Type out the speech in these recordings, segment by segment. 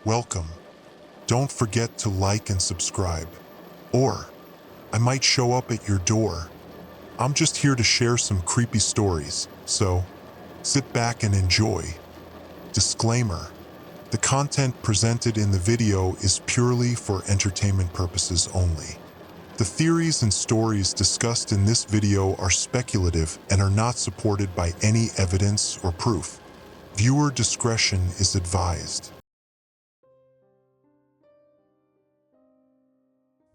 welcome. Don't forget to like and subscribe. Or, I might show up at your door. I'm just here to share some creepy stories, so sit back and enjoy. Disclaimer: the content presented in the video is purely for entertainment purposes only. The theories and stories discussed in this video are speculative and are not supported by any evidence or proof. Viewer discretion is advised.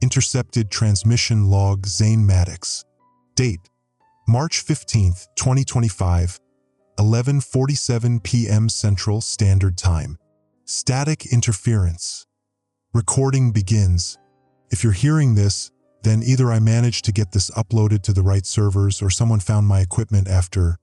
Intercepted transmission log Zane Maddox. Date: March 15, 2025, 11:47 p.m. Central Standard Time. Static interference. Recording begins. If you're hearing this, then either I managed to get this uploaded to the right servers or someone found my equipment after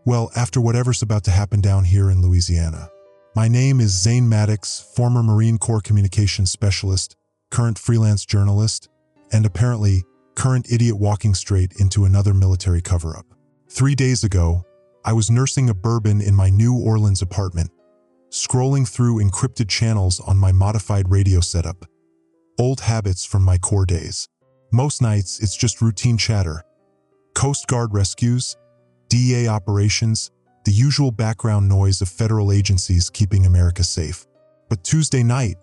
whatever's about to happen down here in Louisiana. My name is Zane Maddox, former Marine Corps communications specialist, current freelance journalist, and apparently current idiot walking straight into another military cover-up. 3 days ago, I was nursing a bourbon in my New Orleans apartment, scrolling through encrypted channels on my modified radio setup. Old habits from my Corps days. Most nights, it's just routine chatter. Coast Guard rescues, DEA operations, the usual background noise of federal agencies keeping America safe. But Tuesday night,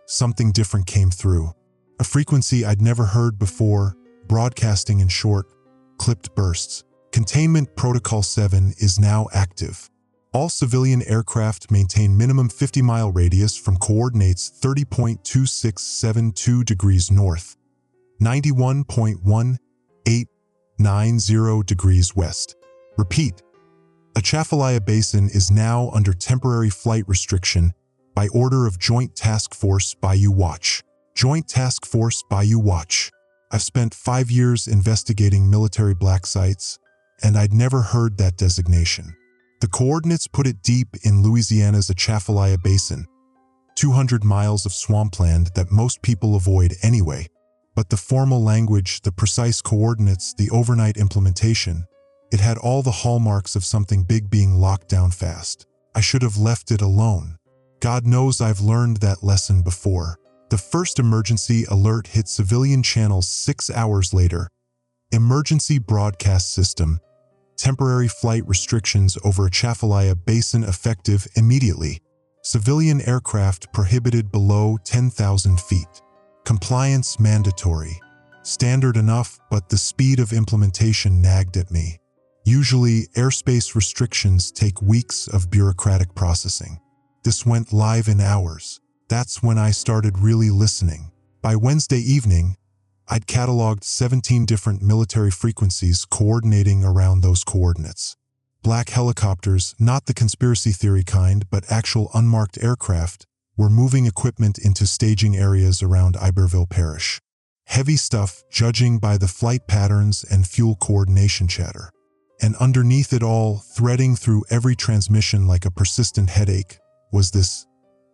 something different came through. A frequency I'd never heard before, broadcasting in short, clipped bursts. Containment Protocol 7 is now active. All civilian aircraft maintain minimum 50-mile radius from coordinates 30.2672 degrees north, 91.1890 degrees west. Repeat. Atchafalaya Basin is now under temporary flight restriction by order of Joint Task Force Bayou Watch. Joint Task Force Bayou Watch. I've spent 5 years investigating military black sites, and I'd never heard that designation. The coordinates put it deep in Louisiana's Atchafalaya Basin, 200 miles of swampland that most people avoid anyway. But the formal language, the precise coordinates, the overnight implementation, it had all the hallmarks of something big being locked down fast. I should have left it alone. God knows I've learned that lesson before. The first emergency alert hit civilian channels 6 hours later. Emergency broadcast system. Temporary flight restrictions over Atchafalaya Basin effective immediately. Civilian aircraft prohibited below 10,000 feet. Compliance mandatory. Standard enough, but the speed of implementation nagged at me. Usually, airspace restrictions take weeks of bureaucratic processing. This went live in hours. That's when I started really listening. By Wednesday evening, I'd cataloged 17 different military frequencies coordinating around those coordinates. Black helicopters, not the conspiracy theory kind, but actual unmarked aircraft, were moving equipment into staging areas around Iberville Parish. Heavy stuff, judging by the flight patterns and fuel coordination chatter. And underneath it all, threading through every transmission like a persistent headache, was this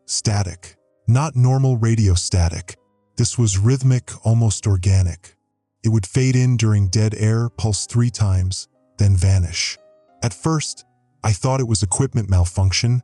static. Not normal radio static. This was rhythmic, almost organic. It would fade in during dead air, pulse 3 times, then vanish. At first, I thought it was equipment malfunction,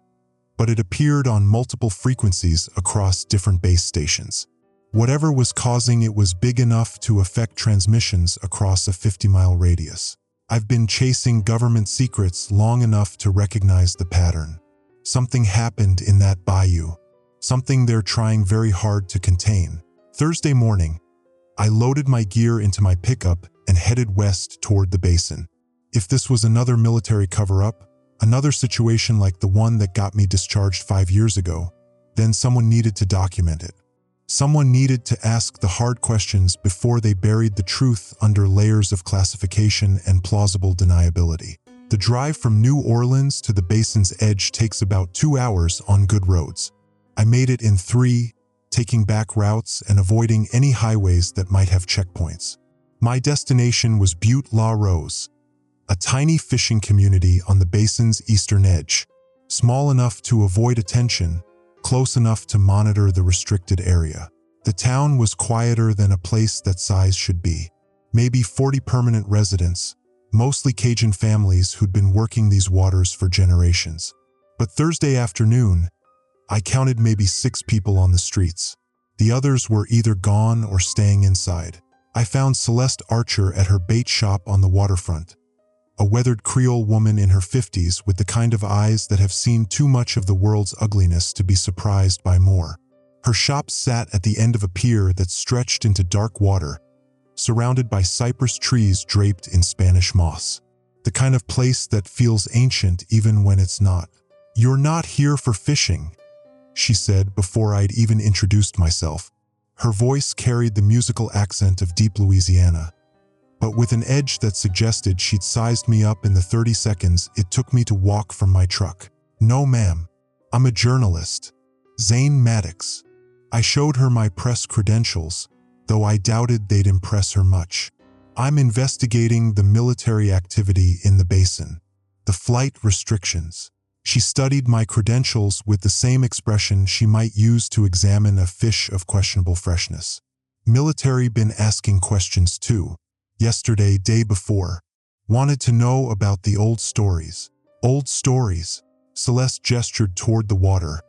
but it appeared on multiple frequencies across different base stations. Whatever was causing it was big enough to affect transmissions across a 50-mile radius. I've been chasing government secrets long enough to recognize the pattern. Something happened in that bayou. Something they're trying very hard to contain. Thursday morning, I loaded my gear into my pickup and headed west toward the basin. If this was another military cover-up, another situation like the one that got me discharged 5 years ago, then someone needed to document it. Someone needed to ask the hard questions before they buried the truth under layers of classification and plausible deniability. The drive from New Orleans to the basin's edge takes about 2 hours on good roads. I made it in 3, taking back routes and avoiding any highways that might have checkpoints. My destination was Butte La Rose, a tiny fishing community on the basin's eastern edge, small enough to avoid attention, close enough to monitor the restricted area. The town was quieter than a place that size should be. Maybe 40 permanent residents, mostly Cajun families who'd been working these waters for generations. But Thursday afternoon, I counted maybe 6 people on the streets. The others were either gone or staying inside. I found Celeste Archer at her bait shop on the waterfront, a weathered Creole woman in her 50s with the kind of eyes that have seen too much of the world's ugliness to be surprised by more. Her shop sat at the end of a pier that stretched into dark water, surrounded by cypress trees draped in Spanish moss. The kind of place that feels ancient even when it's not. "You're not here for fishing," she said before I'd even introduced myself. Her voice carried the musical accent of deep Louisiana, but with an edge that suggested she'd sized me up in the 30 seconds it took me to walk from my truck. "No, ma'am. I'm a journalist. Zane Maddox." I showed her my press credentials, though I doubted they'd impress her much. "I'm investigating the military activity in the basin, the flight restrictions." She studied my credentials with the same expression she might use to examine a fish of questionable freshness. "Military been asking questions too. Yesterday, day before. Wanted to know about the old stories." "Old stories?" Celeste gestured toward the water,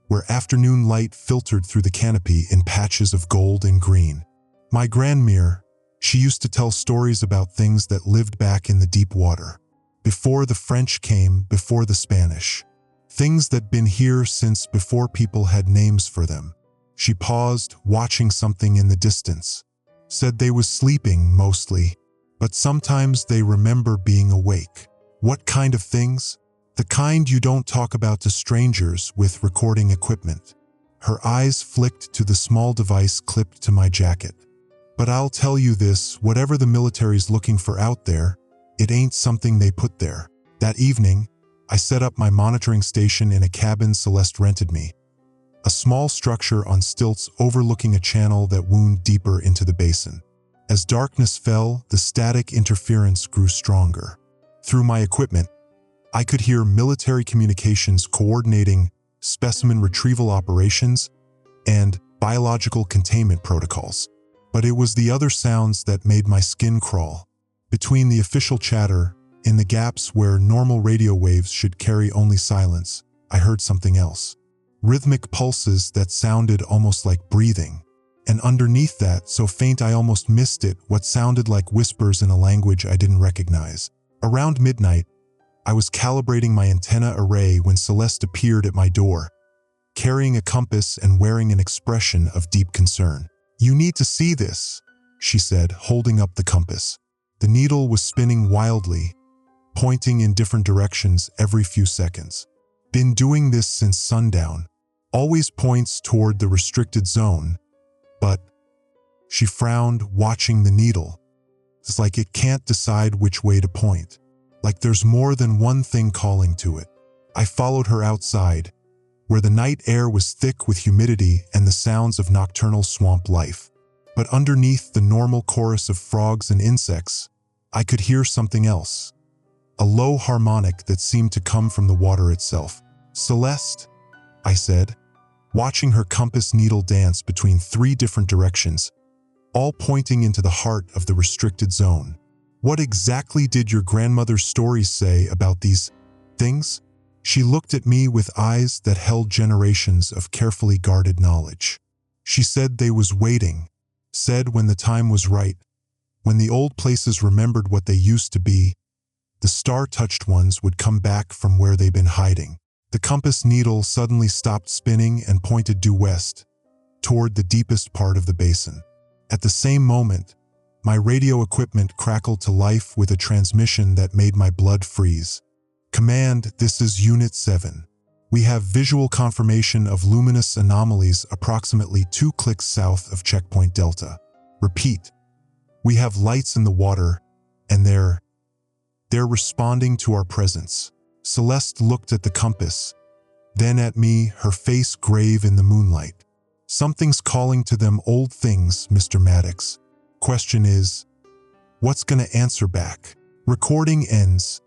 where afternoon light filtered through the canopy in patches of gold and green. "My grandmere, she used to tell stories about things that lived back in the deep water. Before the French came, before the Spanish. Things that been here since before people had names for them." She paused, watching something in the distance. "Said they was sleeping, mostly, but sometimes they remember being awake." "What kind of things?" "The kind you don't talk about to strangers with recording equipment." Her eyes flicked to the small device clipped to my jacket. "But I'll tell you this, whatever the military's looking for out there, it ain't something they put there." That evening, I set up my monitoring station in a cabin Celeste rented me, a small structure on stilts overlooking a channel that wound deeper into the basin. As darkness fell, the static interference grew stronger. Through my equipment, I could hear military communications coordinating specimen retrieval operations and biological containment protocols. But it was the other sounds that made my skin crawl. Between the official chatter, in the gaps where normal radio waves should carry only silence, I heard something else. Rhythmic pulses that sounded almost like breathing. And underneath that, so faint I almost missed it, what sounded like whispers in a language I didn't recognize. Around midnight, I was calibrating my antenna array when Celeste appeared at my door, carrying a compass and wearing an expression of deep concern. "You need to see this," she said, holding up the compass. The needle was spinning wildly, pointing in different directions every few seconds. "Been doing this since sundown. Always points toward the restricted zone, but..." She frowned, watching the needle. "It's like it can't decide which way to point. Like there's more than one thing calling to it." I followed her outside, where the night air was thick with humidity and the sounds of nocturnal swamp life. But underneath the normal chorus of frogs and insects, I could hear something else. A low harmonic that seemed to come from the water itself. "Celeste," I said, watching her compass needle dance between 3 different directions, all pointing into the heart of the restricted zone. "What exactly did your grandmother's stories say about these things?" She looked at me with eyes that held generations of carefully guarded knowledge. "She said they was waiting, said when the time was right, when the old places remembered what they used to be, the star-touched ones would come back from where they'd been hiding." The compass needle suddenly stopped spinning and pointed due west, toward the deepest part of the basin. At the same moment, my radio equipment crackled to life with a transmission that made my blood freeze. "Command, this is Unit 7. We have visual confirmation of luminous anomalies approximately 2 clicks south of Checkpoint Delta. Repeat, we have lights in the water, and they're responding to our presence." Celeste looked at the compass, then at me, her face grave in the moonlight. "Something's calling to them old things, Mr. Maddox. Question is, what's gonna answer back?" Recording ends.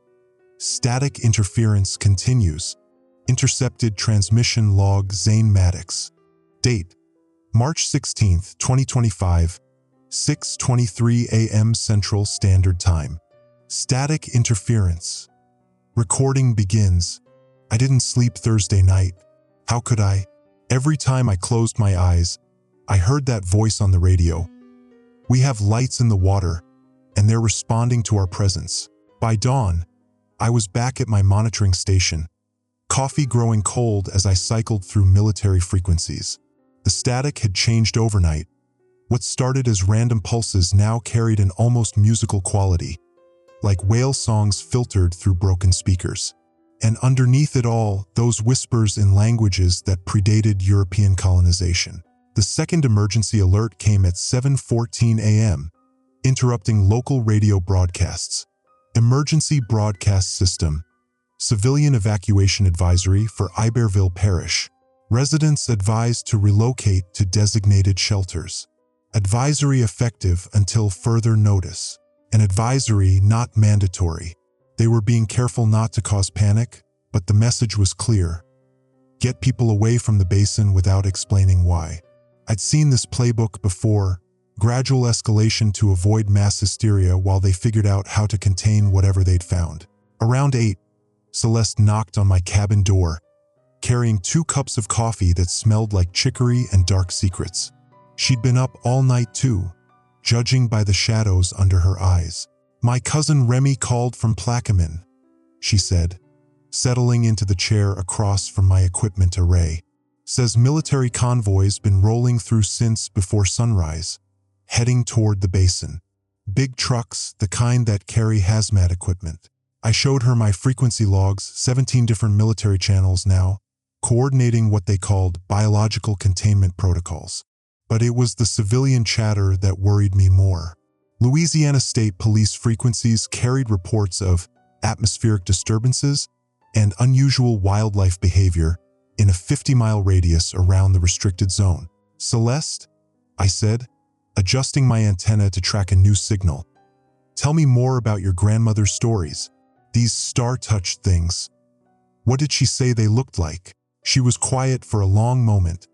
Static interference continues. Intercepted transmission log Zane Maddox. Date: March 16th, 2025, 6:23 a.m. Central Standard Time. Static interference. Recording begins. "I didn't sleep Thursday night. How could I? Every time I closed my eyes, I heard that voice on the radio. We have lights in the water, and they're responding to our presence. By dawn, I was back at my monitoring station, coffee growing cold as I cycled through military frequencies. The static had changed overnight. What started as random pulses now carried an almost musical quality, like whale songs filtered through broken speakers. And underneath it all, those whispers in languages that predated European colonization. The second emergency alert came at 7:14 a.m., interrupting local radio broadcasts. Emergency Broadcast System. Civilian Evacuation Advisory for Iberville Parish. Residents advised to relocate to designated shelters. Advisory effective until further notice. An advisory not mandatory. They were being careful not to cause panic, but the message was clear. Get people away from the basin without explaining why. I'd seen this playbook before, gradual escalation to avoid mass hysteria while they figured out how to contain whatever they'd found. Around 8, Celeste knocked on my cabin door, carrying 2 cups of coffee that smelled like chicory and dark secrets. She'd been up all night too, judging by the shadows under her eyes. My cousin Remy called from Plaquemine, she said, settling into the chair across from my equipment array. Says military convoys been rolling through since before sunrise, heading toward the basin. Big trucks, the kind that carry hazmat equipment. I showed her my frequency logs, 17 different military channels now, coordinating what they called biological containment protocols. But it was the civilian chatter that worried me more. Louisiana State Police frequencies carried reports of atmospheric disturbances and unusual wildlife behavior in a 50-mile radius around the restricted zone. Celeste, I said, adjusting my antenna to track a new signal. Tell me more about your grandmother's stories. These star-touched things. What did she say they looked like? She was quiet for a long moment,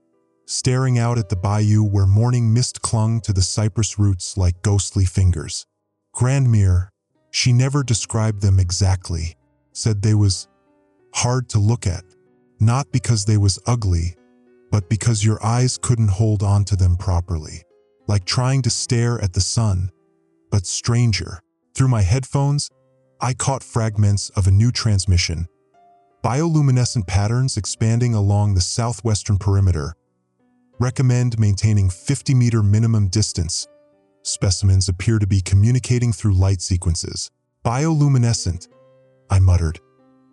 staring out at the bayou where morning mist clung to the cypress roots like ghostly fingers. Grandmere, she never described them exactly, said they was hard to look at, not because they was ugly, but because your eyes couldn't hold on to them properly, like trying to stare at the sun, but stranger. Through my headphones, I caught fragments of a new transmission, bioluminescent patterns expanding along the southwestern perimeter. Recommend maintaining 50-meter minimum distance. Specimens appear to be communicating through light sequences. Bioluminescent, I muttered,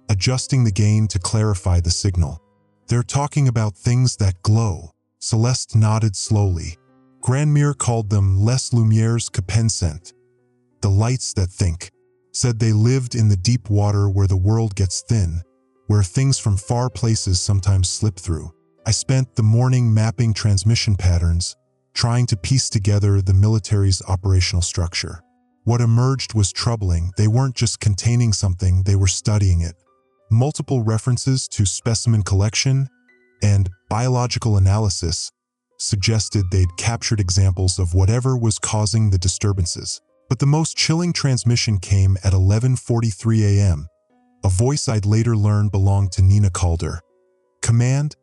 adjusting the gain to clarify the signal. They're talking about things that glow. Celeste nodded slowly. Grandmere called them les lumières qui pensent, the lights that think. Said they lived in the deep water where the world gets thin, where things from far places sometimes slip through. I spent the morning mapping transmission patterns, trying to piece together the military's operational structure. What emerged was troubling. They weren't just containing something, they were studying it. Multiple references to specimen collection and biological analysis suggested they'd captured examples of whatever was causing the disturbances. But the most chilling transmission came at 11:43 a.m., a voice I'd later learn belonged to Nina Calder. Command,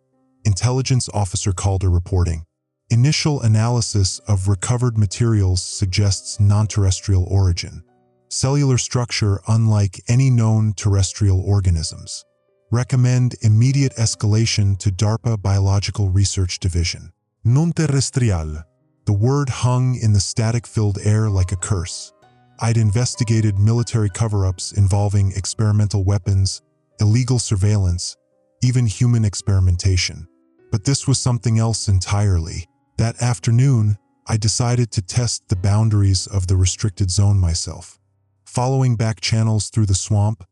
Intelligence Officer Calder reporting. Initial analysis of recovered materials suggests non-terrestrial origin. Cellular structure unlike any known terrestrial organisms. Recommend immediate escalation to DARPA Biological Research Division. Non terrestrial. The word hung in the static-filled air like a curse. I'd investigated military cover-ups involving experimental weapons, illegal surveillance, even human experimentation. But this was something else entirely. That afternoon, I decided to test the boundaries of the restricted zone myself. Following back channels through the swamp,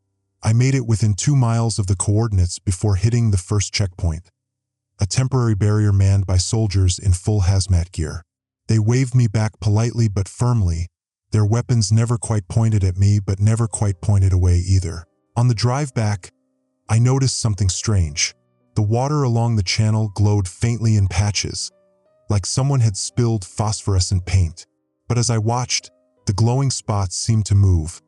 I made it within 2 miles of the coordinates before hitting the first checkpoint, a temporary barrier manned by soldiers in full hazmat gear. They waved me back politely but firmly, their weapons never quite pointed at me but never quite pointed away either. On the drive back, I noticed something strange. The water along the channel glowed faintly in patches, like someone had spilled phosphorescent paint. But as I watched, the glowing spots seemed to move,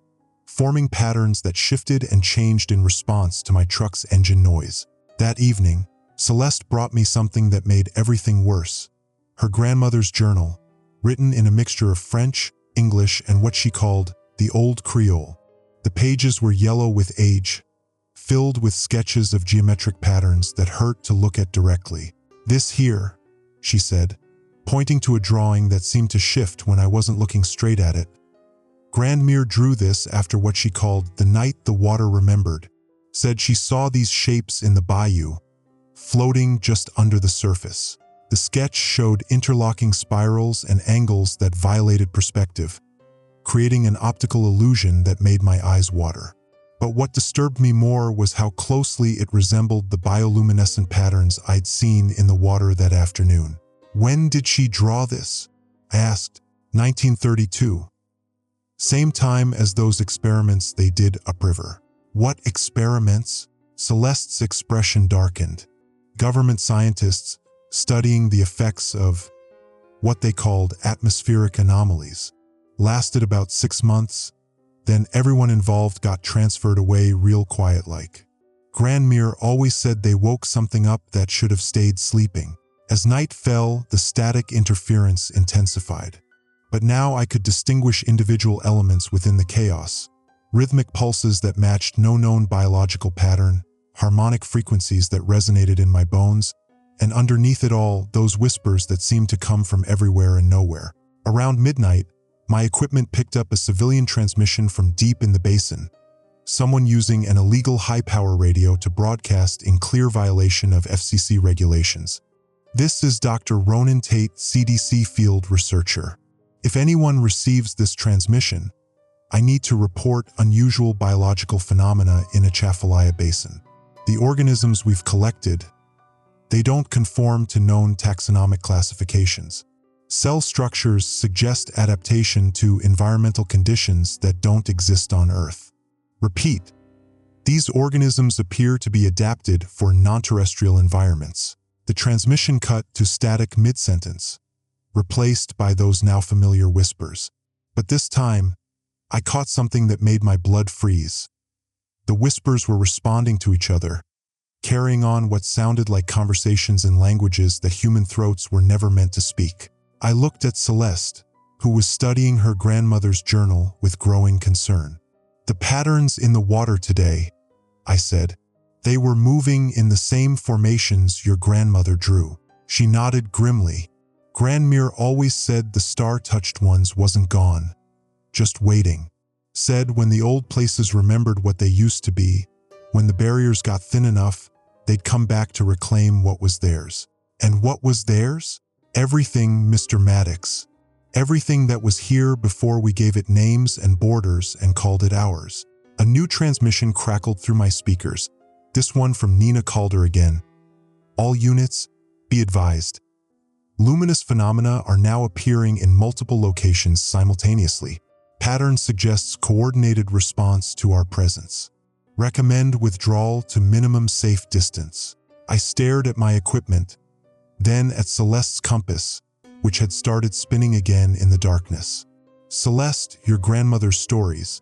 forming patterns that shifted and changed in response to my truck's engine noise. That evening, Celeste brought me something that made everything worse. Her grandmother's journal, written in a mixture of French, English, and what she called the Old Creole. The pages were yellow with age, filled with sketches of geometric patterns that hurt to look at directly. "This here," she said, pointing to a drawing that seemed to shift when I wasn't looking straight at it. "Grandmere drew this after what she called the night the water remembered. Said she saw these shapes in the bayou, floating just under the surface. The sketch showed interlocking spirals and angles that violated perspective, creating an optical illusion that made my eyes water. But what disturbed me more was how closely it resembled the bioluminescent patterns I'd seen in the water that afternoon." "When did she draw this?" I asked. 1932. "Same time as those experiments they did upriver." "What experiments?" Celeste's expression darkened. "Government scientists studying the effects of what they called atmospheric anomalies. Lasted about 6 months, then everyone involved got transferred away real quiet-like. Grandmere always said they woke something up that should have stayed sleeping. As night fell, the static interference intensified. But now I could distinguish individual elements within the chaos. Rhythmic pulses that matched no known biological pattern, harmonic frequencies that resonated in my bones, and underneath it all, those whispers that seemed to come from everywhere and nowhere. Around midnight, my equipment picked up a civilian transmission from deep in the basin, someone using an illegal high-power radio to broadcast in clear violation of FCC regulations. "This is Dr. Ronan Tate, CDC field researcher. If anyone receives this transmission, I need to report unusual biological phenomena in Atchafalaya Basin. The organisms we've collected, they don't conform to known taxonomic classifications. Cell structures suggest adaptation to environmental conditions that don't exist on Earth. Repeat, these organisms appear to be adapted for non-terrestrial environments." The transmission cut to static mid-sentence, replaced by those now familiar whispers. But this time, I caught something that made my blood freeze. The whispers were responding to each other, carrying on what sounded like conversations in languages that human throats were never meant to speak. I looked at Celeste, who was studying her grandmother's journal with growing concern. "The patterns in the water today," I said. "They were moving in the same formations your grandmother drew." She nodded grimly. "Grandmere always said the star-touched ones wasn't gone, just waiting. Said when the old places remembered what they used to be, when the barriers got thin enough, they'd come back to reclaim what was theirs." "And what was theirs?" "Everything, Mr. Maddox. Everything that was here before we gave it names and borders and called it ours." A new transmission crackled through my speakers, this one from Nina Calder again. "All units, be advised. Luminous phenomena are now appearing in multiple locations simultaneously. Pattern suggests coordinated response to our presence. Recommend withdrawal to minimum safe distance." I stared at my equipment, then at Celeste's compass, which had started spinning again in the darkness. "Celeste, your grandmother's stories.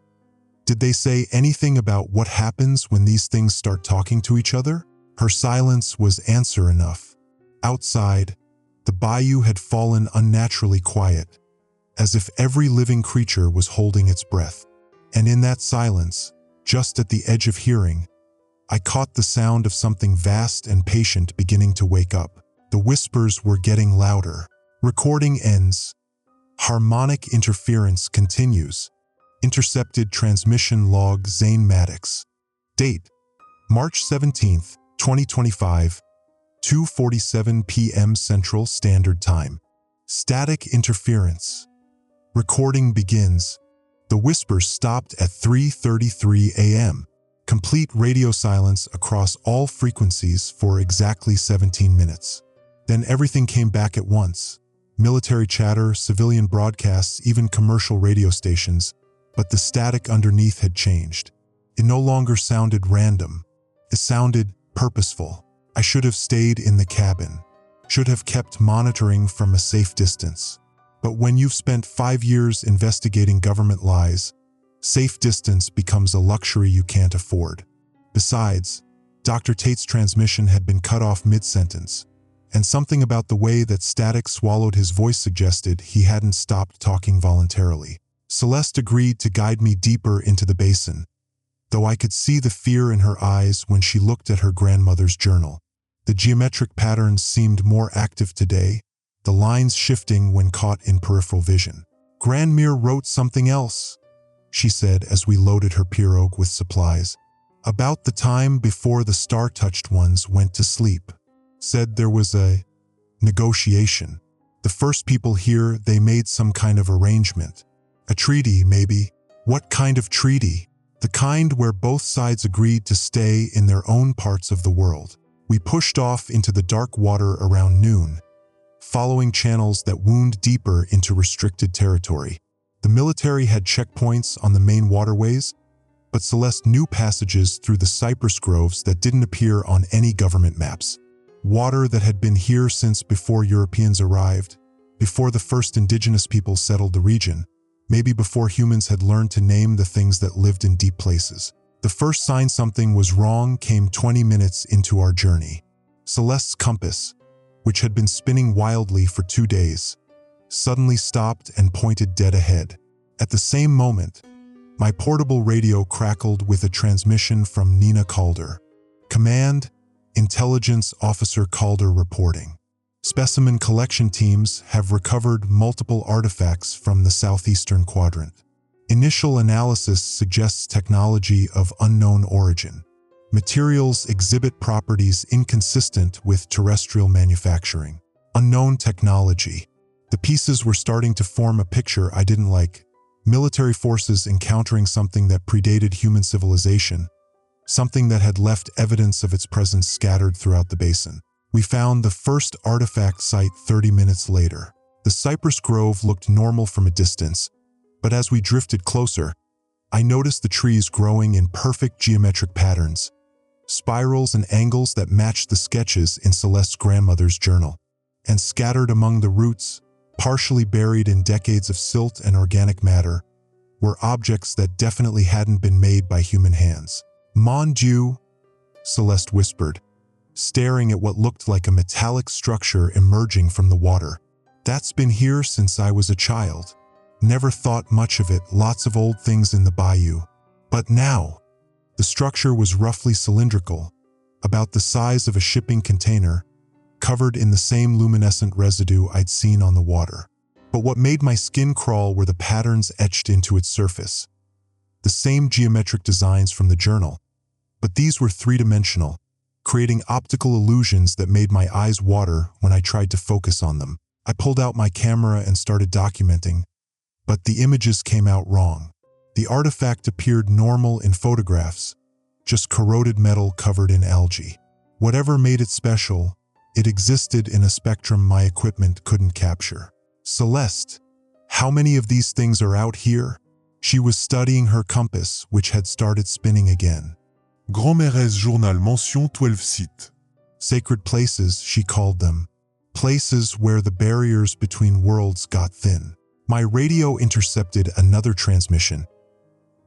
Did they say anything about what happens when these things start talking to each other?" Her silence was answer enough. Outside, the bayou had fallen unnaturally quiet, as if every living creature was holding its breath. And in that silence, just at the edge of hearing, I caught the sound of something vast and patient beginning to wake up. The whispers were getting louder. Recording ends. Harmonic interference continues. Intercepted transmission log Zane Maddox. Date: March 17th, 2025, 2:47 p.m. Central Standard Time. Static interference. Recording begins. The whispers stopped at 3:33 a.m. Complete radio silence across all frequencies for exactly 17 minutes. Then everything came back at once. Military chatter, civilian broadcasts, even commercial radio stations. But the static underneath had changed. It no longer sounded random. It sounded purposeful. I should have stayed in the cabin. Should have kept monitoring from a safe distance. But when you've spent 5 years investigating government lies, safe distance becomes a luxury you can't afford. Besides, Dr. Tate's transmission had been cut off mid-sentence, and something about the way that static swallowed his voice suggested he hadn't stopped talking voluntarily. Celeste agreed to guide me deeper into the basin, though I could see the fear in her eyes when she looked at her grandmother's journal. The geometric patterns seemed more active today, the lines shifting when caught in peripheral vision. "Grandmere wrote something else," she said as we loaded her pirogue with supplies. "About the time before the star-touched ones went to sleep. Said there was a negotiation. The first people here, they made some kind of arrangement. A treaty, maybe. What kind of treaty? The kind where both sides agreed to stay in their own parts of the world." We pushed off into the dark water around noon, following channels that wound deeper into restricted territory. The military had checkpoints on the main waterways, but Celeste knew passages through the cypress groves that didn't appear on any government maps. Water that had been here since before Europeans arrived, before the first indigenous people settled the region, maybe before humans had learned to name the things that lived in deep places. The first sign something was wrong came 20 minutes into our journey. Celeste's compass, which had been spinning wildly for 2 days, suddenly stopped and pointed dead ahead. At the same moment, my portable radio crackled with a transmission from Nina Calder. "Command, Intelligence Officer Calder reporting. Specimen collection teams have recovered multiple artifacts from the southeastern quadrant. Initial analysis suggests technology of unknown origin. Materials exhibit properties inconsistent with terrestrial manufacturing. Unknown technology." The pieces were starting to form a picture I didn't like. Military forces encountering something that predated human civilization, something that had left evidence of its presence scattered throughout the basin. We found the first artifact site 30 minutes later. The cypress grove looked normal from a distance, but as we drifted closer, I noticed the trees growing in perfect geometric patterns, spirals and angles that matched the sketches in Celeste's grandmother's journal. And scattered among the roots, partially buried in decades of silt and organic matter, were objects that definitely hadn't been made by human hands. "Mon Dieu," Celeste whispered, staring at what looked like a metallic structure emerging from the water. "That's been here since I was a child. Never thought much of it, lots of old things in the bayou. But now," the structure was roughly cylindrical, about the size of a shipping container, covered in the same luminescent residue I'd seen on the water. But what made my skin crawl were the patterns etched into its surface. The same geometric designs from the journal, but these were three-dimensional, creating optical illusions that made my eyes water when I tried to focus on them. I pulled out my camera and started documenting, but the images came out wrong. The artifact appeared normal in photographs, just corroded metal covered in algae. Whatever made it special, it existed in a spectrum my equipment couldn't capture. "Celeste, how many of these things are out here?" She was studying her compass, which had started spinning again. Grand-mère's journal mention 12 sites. Sacred places, she called them. Places where the barriers between worlds got thin. My radio intercepted another transmission.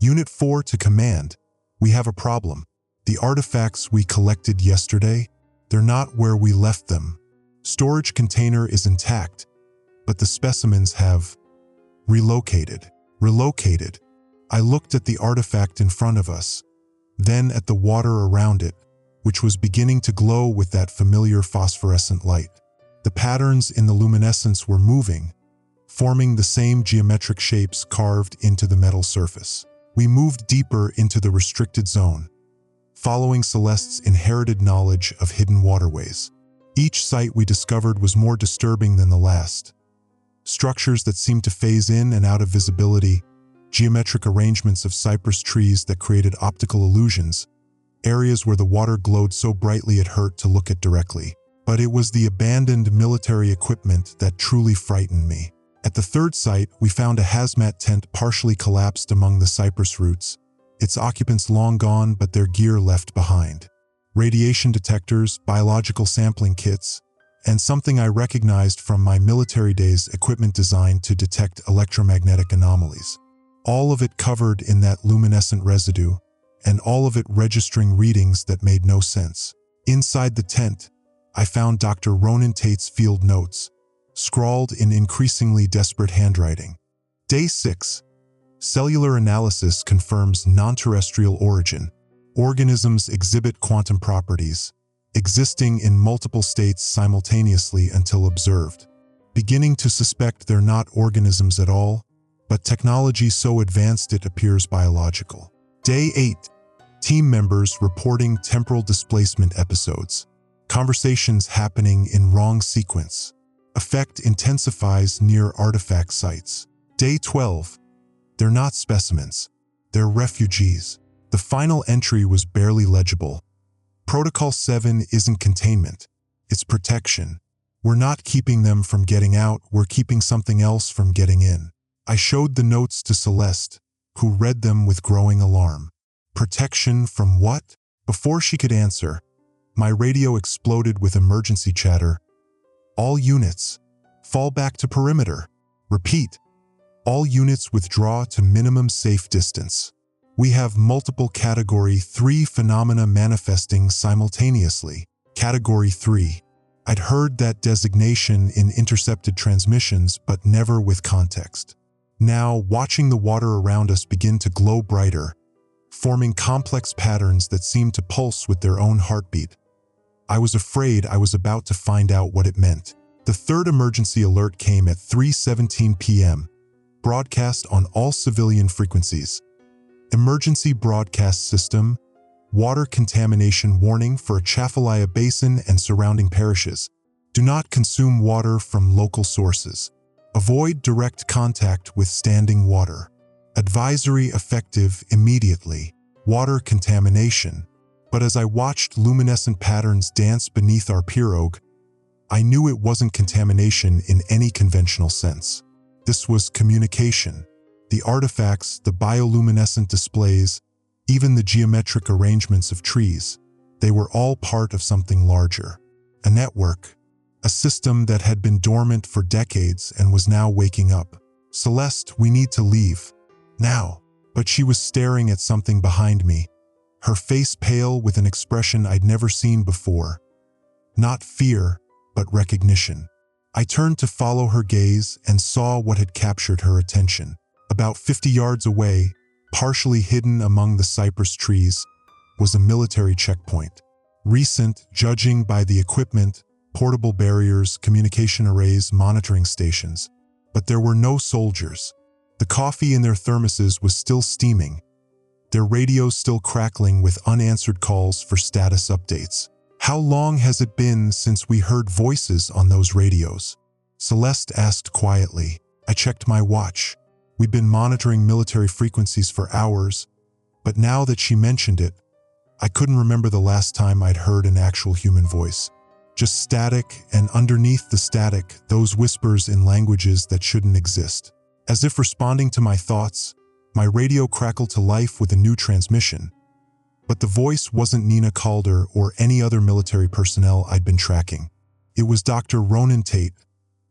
"Unit 4 to command. We have a problem. The artifacts we collected yesterday, they're not where we left them. Storage container is intact, but the specimens have relocated." Relocated. I looked at the artifact in front of us, then at the water around it, which was beginning to glow with that familiar phosphorescent light. The patterns in the luminescence were moving, forming the same geometric shapes carved into the metal surface. We moved deeper into the restricted zone, following Celeste's inherited knowledge of hidden waterways. Each site we discovered was more disturbing than the last. Structures that seemed to phase in and out of visibility, geometric arrangements of cypress trees that created optical illusions, areas where the water glowed so brightly it hurt to look at directly. But it was the abandoned military equipment that truly frightened me. At the third site, we found a hazmat tent partially collapsed among the cypress roots, its occupants long gone but their gear left behind. Radiation detectors, biological sampling kits, and something I recognized from my military days, equipment designed to detect electromagnetic anomalies. All of it covered in that luminescent residue, and all of it registering readings that made no sense. Inside the tent, I found Dr. Ronan Tate's field notes, scrawled in increasingly desperate handwriting. Day 6. Cellular analysis confirms non-terrestrial origin. Organisms exhibit quantum properties, existing in multiple states simultaneously until observed. Beginning to suspect they're not organisms at all, but technology so advanced it appears biological. Day 8. Team members reporting temporal displacement episodes. Conversations happening in wrong sequence. Effect intensifies near artifact sites. Day 12. They're not specimens. They're refugees. The final entry was barely legible. Protocol 7 isn't containment. It's protection. We're not keeping them from getting out, we're keeping something else from getting in. I showed the notes to Celeste, who read them with growing alarm. Protection from what? Before she could answer, my radio exploded with emergency chatter. All units, fall back to perimeter. Repeat, all units withdraw to minimum safe distance. We have multiple Category 3 phenomena manifesting simultaneously. Category 3. I'd heard that designation in intercepted transmissions, but never with context. Now, watching the water around us begin to glow brighter, forming complex patterns that seemed to pulse with their own heartbeat, I was afraid I was about to find out what it meant. The third emergency alert came at 3:17 p.m., broadcast on all civilian frequencies. Emergency broadcast system, water contamination warning for Atchafalaya Basin and surrounding parishes. Do not consume water from local sources. Avoid direct contact with standing water. Advisory effective immediately. Water contamination. But as I watched luminescent patterns dance beneath our pirogue, I knew it wasn't contamination in any conventional sense. This was communication. The artifacts, the bioluminescent displays, even the geometric arrangements of trees, they were all part of something larger. A network, a system that had been dormant for decades and was now waking up. Celeste, we need to leave. Now. But she was staring at something behind me, her face pale with an expression I'd never seen before. Not fear, but recognition. I turned to follow her gaze and saw what had captured her attention. About 50 yards away, partially hidden among the cypress trees, was a military checkpoint. Recent, judging by the equipment, portable barriers, communication arrays, monitoring stations. But there were no soldiers. The coffee in their thermoses was still steaming, their radios still crackling with unanswered calls for status updates. How long has it been since we heard voices on those radios? Celeste asked quietly. I checked my watch. We'd been monitoring military frequencies for hours, but now that she mentioned it, I couldn't remember the last time I'd heard an actual human voice. Just static, and underneath the static, those whispers in languages that shouldn't exist. As if responding to my thoughts, my radio crackled to life with a new transmission. But the voice wasn't Nina Calder or any other military personnel I'd been tracking. It was Dr. Ronan Tate,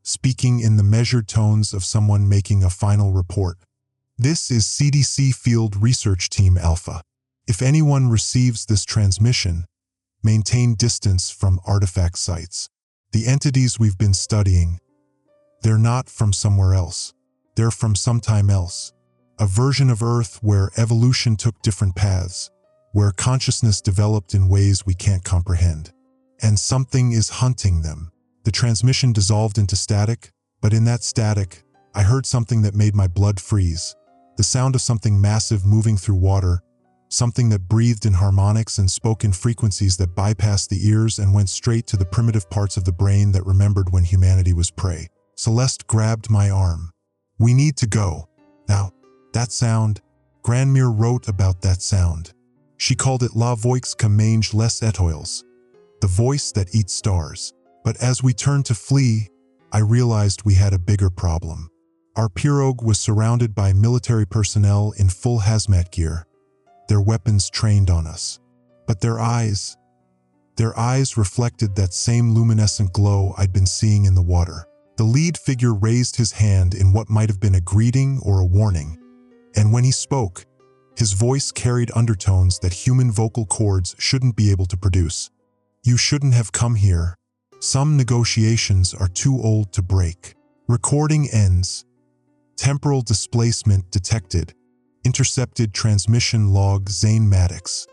speaking in the measured tones of someone making a final report. This is CDC Field Research Team Alpha. If anyone receives this transmission, maintain distance from artifact sites. The entities we've been studying, they're not from somewhere else. They're from sometime else. A version of Earth where evolution took different paths, where consciousness developed in ways we can't comprehend. And something is hunting them. The transmission dissolved into static, but in that static, I heard something that made my blood freeze. The sound of something massive moving through water, something that breathed in harmonics and spoke in frequencies that bypassed the ears and went straight to the primitive parts of the brain that remembered when humanity was prey. Celeste grabbed my arm. We need to go. Now, that sound, Granmere wrote about that sound. She called it La Voix que mange les étoiles, the voice that eats stars. But as we turned to flee, I realized we had a bigger problem. Our pirogue was surrounded by military personnel in full hazmat gear, their weapons trained on us. But their eyes reflected that same luminescent glow I'd been seeing in the water. The lead figure raised his hand in what might have been a greeting or a warning, and when he spoke, His voice carried undertones that human vocal cords shouldn't be able to produce. You shouldn't have come here. Some negotiations are too old to break. Recording ends. Temporal displacement detected. Intercepted transmission log Zane Maddox.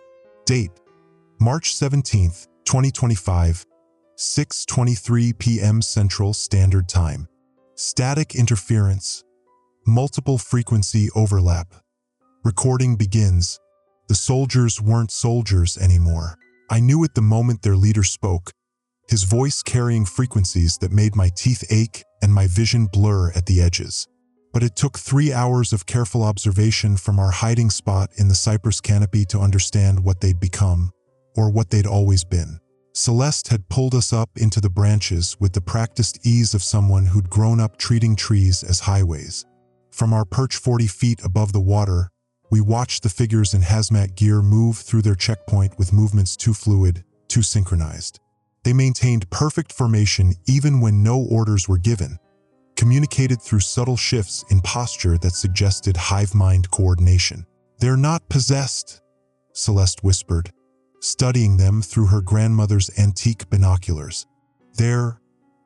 Date: March 17, 2025, 6:23 p.m. Central Standard Time. Static interference. Multiple frequency overlap. Recording begins. The soldiers weren't soldiers anymore. I knew it the moment their leader spoke, his voice carrying frequencies that made my teeth ache and my vision blur at the edges. But it took 3 hours of careful observation from our hiding spot in the cypress canopy to understand what they'd become, or what they'd always been. Celeste had pulled us up into the branches with the practiced ease of someone who'd grown up treating trees as highways. From our perch 40 feet above the water, we watched the figures in hazmat gear move through their checkpoint with movements too fluid, too synchronized. They maintained perfect formation even when no orders were given, communicated through subtle shifts in posture that suggested hive-mind coordination. "They're not possessed," Celeste whispered, studying them through her grandmother's antique binoculars. "They're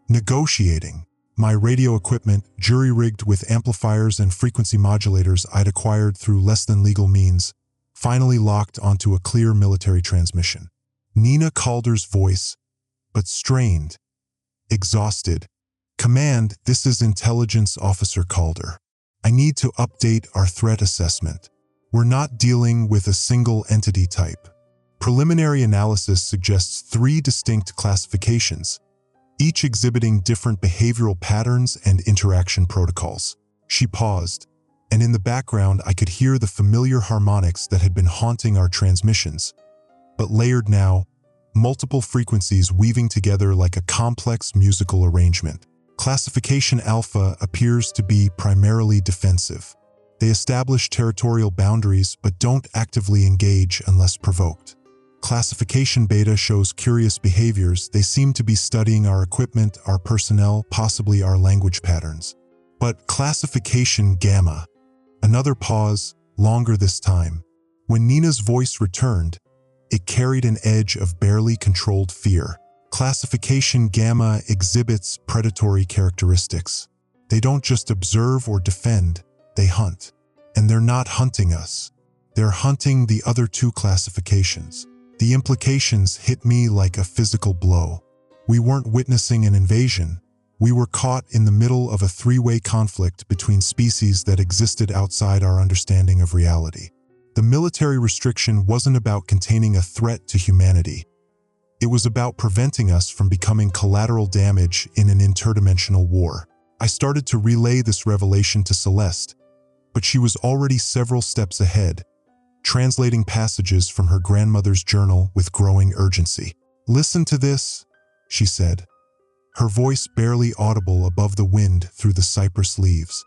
negotiating." My radio equipment, jury-rigged with amplifiers and frequency modulators I'd acquired through less-than-legal means, finally locked onto a clear military transmission. Nina Calder's voice, but strained, exhausted. "Command, this is Intelligence Officer Calder. I need to update our threat assessment. We're not dealing with a single entity type. Preliminary analysis suggests 3 distinct classifications, each exhibiting different behavioral patterns and interaction protocols." She paused, and in the background I could hear the familiar harmonics that had been haunting our transmissions, but layered now, multiple frequencies weaving together like a complex musical arrangement. Classification Alpha appears to be primarily defensive. They establish territorial boundaries but don't actively engage unless provoked. Classification Beta shows curious behaviors. They seem to be studying our equipment, our personnel, possibly our language patterns. But Classification Gamma. Another pause, longer this time. When Nina's voice returned, it carried an edge of barely controlled fear. Classification Gamma exhibits predatory characteristics. They don't just observe or defend, they hunt. And they're not hunting us. They're hunting the other 2 classifications. The implications hit me like a physical blow. We weren't witnessing an invasion. We were caught in the middle of a 3-way conflict between species that existed outside our understanding of reality. The military restriction wasn't about containing a threat to humanity. It was about preventing us from becoming collateral damage in an interdimensional war. I started to relay this revelation to Celeste, but she was already several steps ahead, translating passages from her grandmother's journal with growing urgency. "Listen to this," she said, her voice barely audible above the wind through the cypress leaves.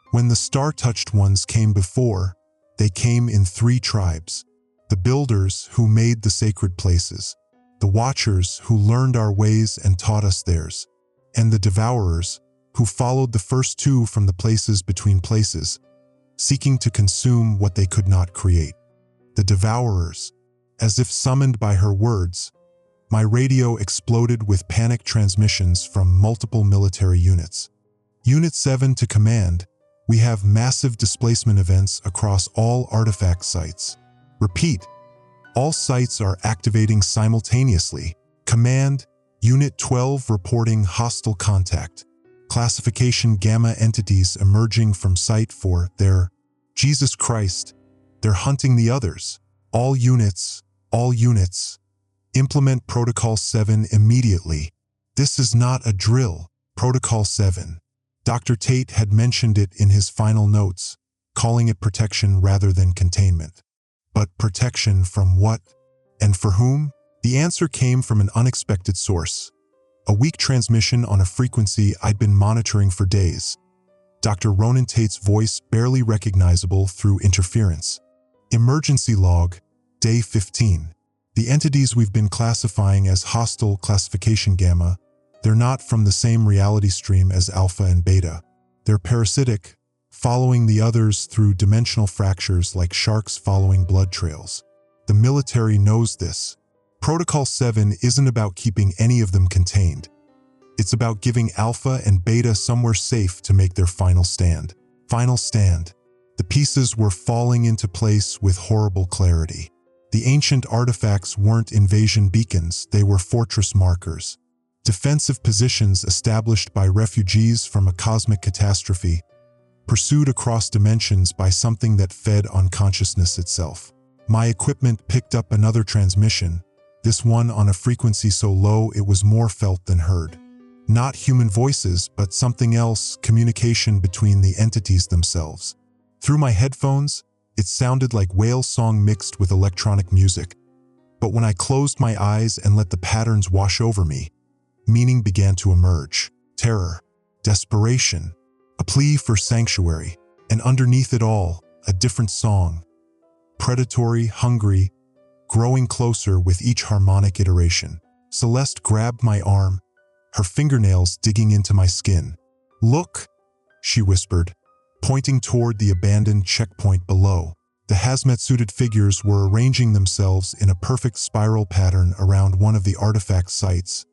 "When the star-touched ones came before, they came in 3 tribes. The builders who made the sacred places, the watchers who learned our ways and taught us theirs, and the devourers who followed the first 2 from the places between places, seeking to consume what they could not create. The devourers." As if summoned by her words, my radio exploded with panic transmissions from multiple military units. "Unit 7 to command, we have massive displacement events across all artifact sites. Repeat, all sites are activating simultaneously. Command, Unit 12 reporting hostile contact. Classification Gamma entities emerging from site for their..." Jesus Christ, they're hunting the others. All units, implement Protocol 7 immediately. This is not a drill. Protocol 7. Dr. Tate had mentioned it in his final notes, calling it protection rather than containment. But protection from what? And for whom? The answer came from an unexpected source. A weak transmission on a frequency I'd been monitoring for days. Dr. Ronan Tate's voice barely recognizable through interference. "Emergency log, day 15. The entities we've been classifying as hostile classification Gamma, they're not from the same reality stream as Alpha and Beta. They're parasitic, following the others through dimensional fractures like sharks following blood trails. The military knows this. Protocol 7 isn't about keeping any of them contained. It's about giving Alpha and Beta somewhere safe to make their final stand. Final stand. The pieces were falling into place with horrible clarity. The ancient artifacts weren't invasion beacons, they were fortress markers. Defensive positions established by refugees from a cosmic catastrophe, pursued across dimensions by something that fed on consciousness itself. My equipment picked up another transmission, this one on a frequency so low it was more felt than heard. Not human voices, but something else, communication between the entities themselves. Through my headphones, it sounded like whale song mixed with electronic music. But when I closed my eyes and let the patterns wash over me, meaning began to emerge. Terror, desperation, a plea for sanctuary, and underneath it all, a different song. Predatory, hungry, growing closer with each harmonic iteration. Celeste grabbed my arm, her fingernails digging into my skin. "Look," she whispered, pointing toward the abandoned checkpoint below. The hazmat-suited figures were arranging themselves in a perfect spiral pattern around one of the artifact sites,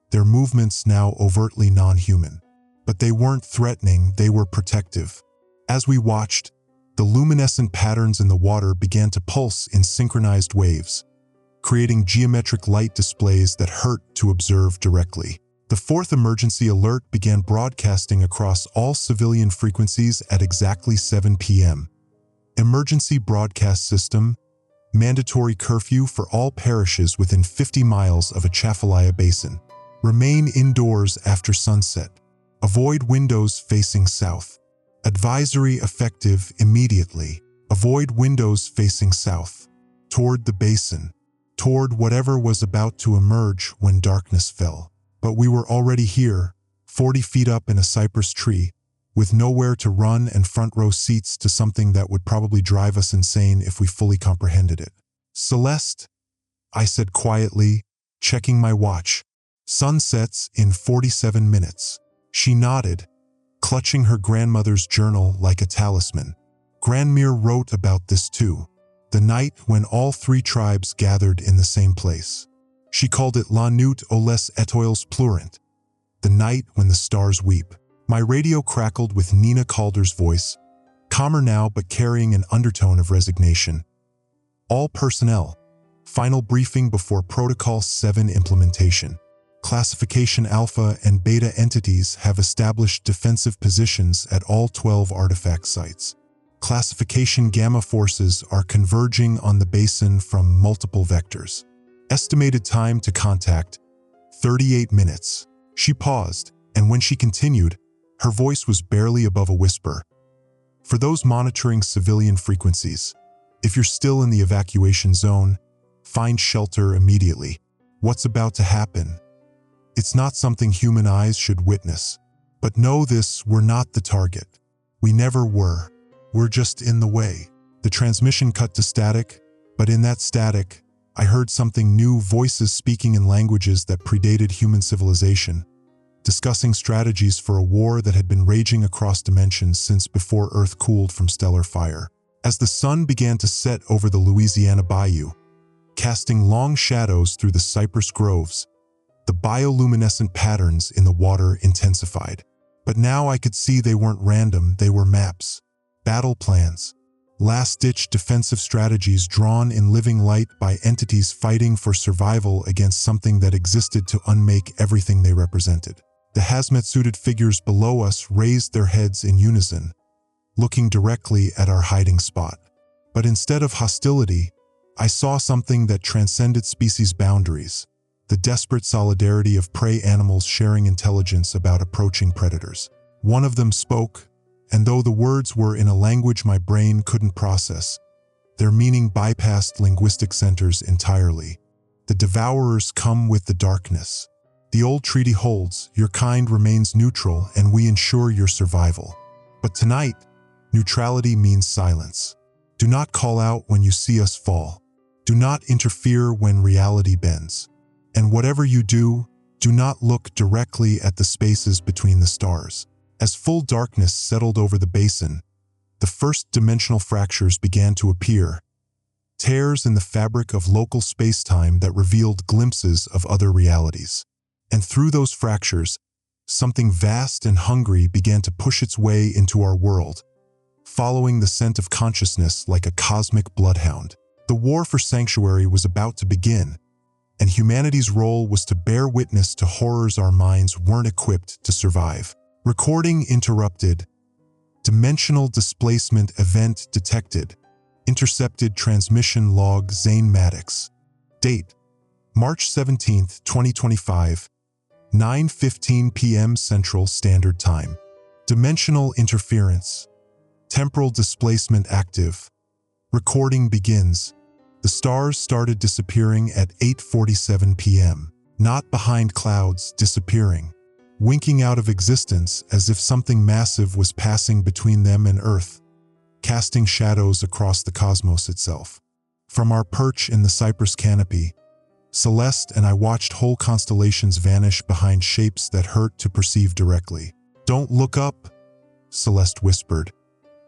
their movements now overtly non-human. But they weren't threatening, they were protective. As we watched, the luminescent patterns in the water began to pulse in synchronized waves, creating geometric light displays that hurt to observe directly. The fourth emergency alert began broadcasting across all civilian frequencies at exactly 7 p.m. Emergency broadcast system, mandatory curfew for all parishes within 50 miles of Atchafalaya Basin. Remain indoors after sunset. Avoid windows facing south. Advisory effective immediately. Avoid windows facing south. Toward the basin. Toward whatever was about to emerge when darkness fell. But we were already here, 40 feet up in a cypress tree, with nowhere to run and front row seats to something that would probably drive us insane if we fully comprehended it. "Celeste," I said quietly, checking my watch. "Sun sets in 47 minutes. She nodded, clutching her grandmother's journal like a talisman. Grandmere wrote about this too, the night when all three tribes gathered in the same place. She called it La Nuit aux les étoiles pleurant, the night when the stars weep. My radio crackled with Nina Calder's voice, calmer now but carrying an undertone of resignation. "All personnel, final briefing before Protocol 7 implementation. Classification Alpha and Beta entities have established defensive positions at all 12 artifact sites. Classification Gamma forces are converging on the basin from multiple vectors. Estimated time to contact, 38 minutes. She paused, and when she continued, her voice was barely above a whisper. "For those monitoring civilian frequencies, if you're still in the evacuation zone, find shelter immediately. What's about to happen? It's not something human eyes should witness. But know this, we're not the target. We never were. We're just in the way." The transmission cut to static, but in that static, I heard something new, voices speaking in languages that predated human civilization, discussing strategies for a war that had been raging across dimensions since before Earth cooled from stellar fire. As the sun began to set over the Louisiana bayou, casting long shadows through the cypress groves, the bioluminescent patterns in the water intensified. But now I could see they weren't random, they were maps, battle plans, last-ditch defensive strategies drawn in living light by entities fighting for survival against something that existed to unmake everything they represented. The hazmat-suited figures below us raised their heads in unison, looking directly at our hiding spot. But instead of hostility, I saw something that transcended species boundaries, the desperate solidarity of prey animals sharing intelligence about approaching predators. One of them spoke, and though the words were in a language my brain couldn't process, their meaning bypassed linguistic centers entirely. "The devourers come with the darkness. The old treaty holds, your kind remains neutral and we ensure your survival. But tonight, neutrality means silence. Do not call out when you see us fall. Do not interfere when reality bends. And whatever you do, do not look directly at the spaces between the stars." As full darkness settled over the basin, the first dimensional fractures began to appear, tears in the fabric of local space-time that revealed glimpses of other realities. And through those fractures, something vast and hungry began to push its way into our world, following the scent of consciousness like a cosmic bloodhound. The war for sanctuary was about to begin, and humanity's role was to bear witness to horrors our minds weren't equipped to survive. Recording interrupted. Dimensional displacement event detected. Intercepted transmission log Zane Maddox. Date: March 17, 2025, 9:15 p.m. Central Standard Time. Dimensional interference. Temporal displacement active. Recording begins. The stars started disappearing at 8:47 p.m. Not behind clouds, disappearing. Winking out of existence as if something massive was passing between them and Earth, casting shadows across the cosmos itself. From our perch in the cypress canopy, Celeste and I watched whole constellations vanish behind shapes that hurt to perceive directly. "Don't look up," Celeste whispered,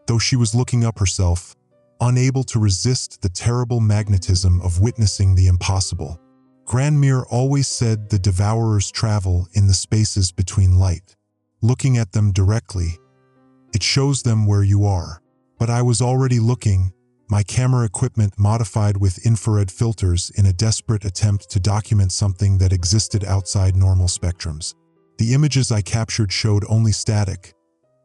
though she was looking up herself, unable to resist the terrible magnetism of witnessing the impossible. Grandmere always said the devourers travel in the spaces between light. Looking at them directly, it shows them where you are. But I was already looking, my camera equipment modified with infrared filters in a desperate attempt to document something that existed outside normal spectrums. The images I captured showed only static,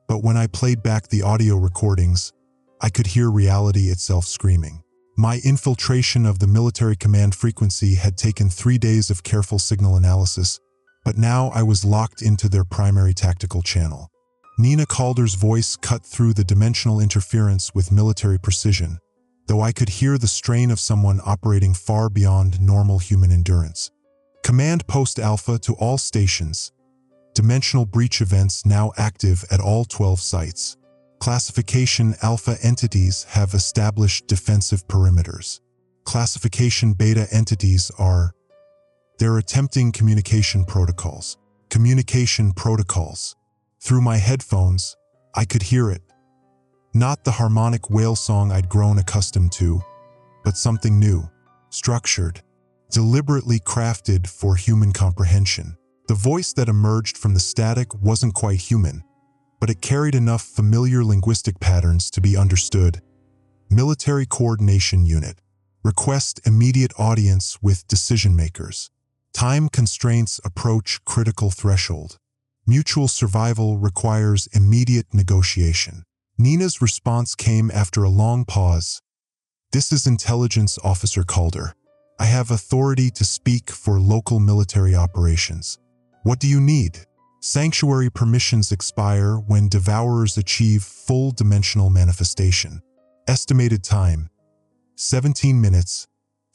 but when I played back the audio recordings, I could hear reality itself screaming. My infiltration of the military command frequency had taken 3 days of careful signal analysis, but now I was locked into their primary tactical channel. Nina Calder's voice cut through the dimensional interference with military precision, though I could hear the strain of someone operating far beyond normal human endurance. Command Post Alpha to all stations. Dimensional breach events now active at all 12 sites. Classification Alpha entities have established defensive perimeters. Classification Beta entities are... They're attempting communication protocols. Communication protocols. Through my headphones, I could hear it. Not the harmonic whale song I'd grown accustomed to, but something new, structured, deliberately crafted for human comprehension. The voice that emerged from the static wasn't quite human, but it carried enough familiar linguistic patterns to be understood. Military Coordination Unit. Request immediate audience with decision makers. Time constraints approach critical threshold. Mutual survival requires immediate negotiation. Nina's response came after a long pause. "This is Intelligence Officer Calder. I have authority to speak for local military operations. What do you need?" Sanctuary permissions expire when devourers achieve full dimensional manifestation. Estimated time: 17 minutes,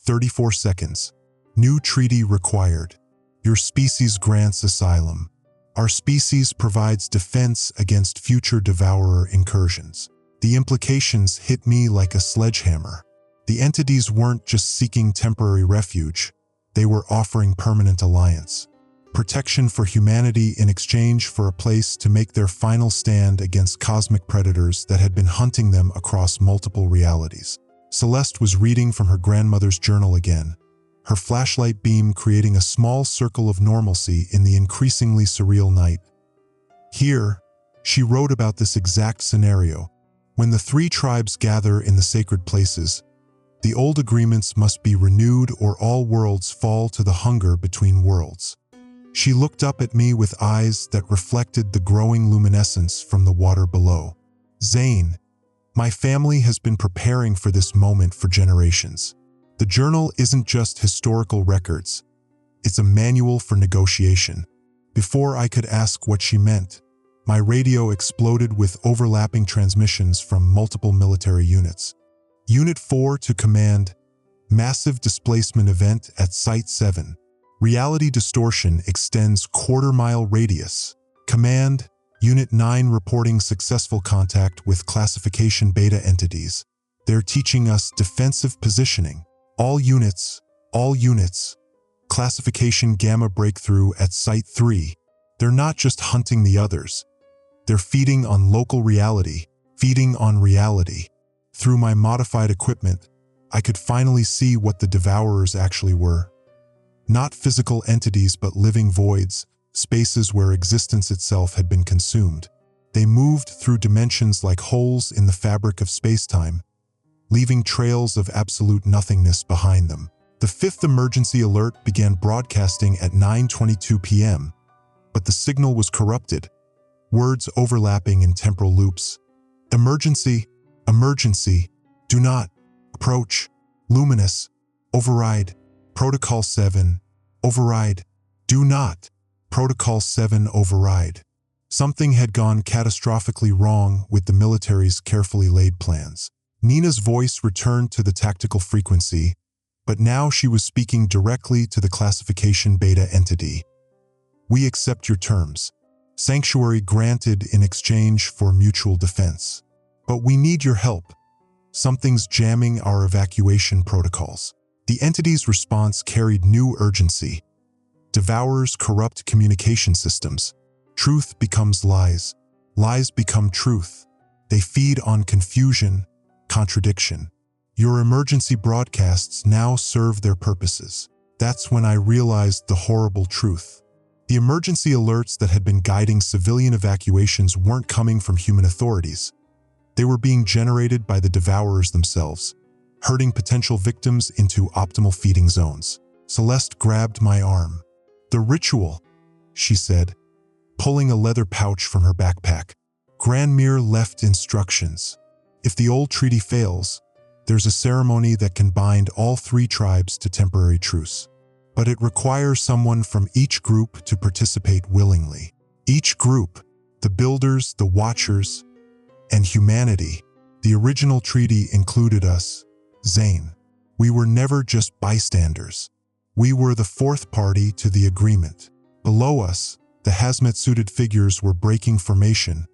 34 seconds. New treaty required. Your species grants asylum. Our species provides defense against future devourer incursions. The implications hit me like a sledgehammer. The entities weren't just seeking temporary refuge, they were offering permanent alliance. Protection for humanity in exchange for a place to make their final stand against cosmic predators that had been hunting them across multiple realities. Celeste was reading from her grandmother's journal again, her flashlight beam creating a small circle of normalcy in the increasingly surreal night. Here, she wrote about this exact scenario. When the 3 tribes gather in the sacred places, the old agreements must be renewed or all worlds fall to the hunger between worlds. She looked up at me with eyes that reflected the growing luminescence from the water below. "Zane, my family has been preparing for this moment for generations. The journal isn't just historical records, it's a manual for negotiation." Before I could ask what she meant, my radio exploded with overlapping transmissions from multiple military units. Unit 4 to command, massive displacement event at Site 7. Reality distortion extends quarter-mile radius. Command, Unit 9 reporting successful contact with classification beta entities. They're teaching us defensive positioning. All units. Classification gamma breakthrough at Site 3. They're not just hunting the others. They're feeding on local reality, feeding on reality. Through my modified equipment, I could finally see what the devourers actually were. Not physical entities but living voids, spaces where existence itself had been consumed. They moved through dimensions like holes in the fabric of space-time, leaving trails of absolute nothingness behind them. The fifth emergency alert began broadcasting at 9:22 p.m., but the signal was corrupted, words overlapping in temporal loops. Emergency, emergency, do not approach, luminous, override, protocol 7, override, do not, protocol 7 override. Something had gone catastrophically wrong with the military's carefully laid plans. Nina's voice returned to the tactical frequency, but now she was speaking directly to the classification beta entity. We accept your terms. Sanctuary granted in exchange for mutual defense. But we need your help. Something's jamming our evacuation protocols. The entity's response carried new urgency. Devourers corrupt communication systems. Truth becomes lies. Lies become truth. They feed on confusion, contradiction. Your emergency broadcasts now serve their purposes. That's when I realized the horrible truth. The emergency alerts that had been guiding civilian evacuations weren't coming from human authorities. They were being generated by the devourers themselves, herding potential victims into optimal feeding zones. Celeste grabbed my arm. The ritual, she said, pulling a leather pouch from her backpack. Granmere left instructions. If the old treaty fails, there's a ceremony that can bind all 3 tribes to temporary truce. But it requires someone from each group to participate willingly. Each group, the Builders, the Watchers, and humanity. The original treaty included us, Zane. We were never just bystanders. We were the 4th party to the agreement. Below us, the hazmat-suited figures were breaking formation,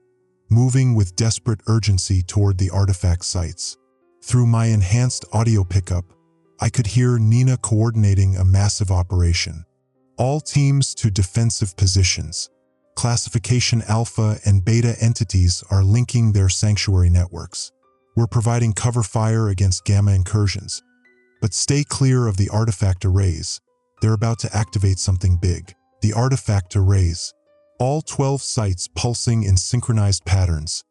moving with desperate urgency toward the artifact sites. Through my enhanced audio pickup, I could hear Nina coordinating a massive operation. All teams to defensive positions. Classification Alpha and Beta entities are linking their sanctuary networks. We're providing cover fire against Gamma incursions. But stay clear of the artifact arrays. They're about to activate something big. The artifact arrays. All 12 sites pulsing in synchronized patterns.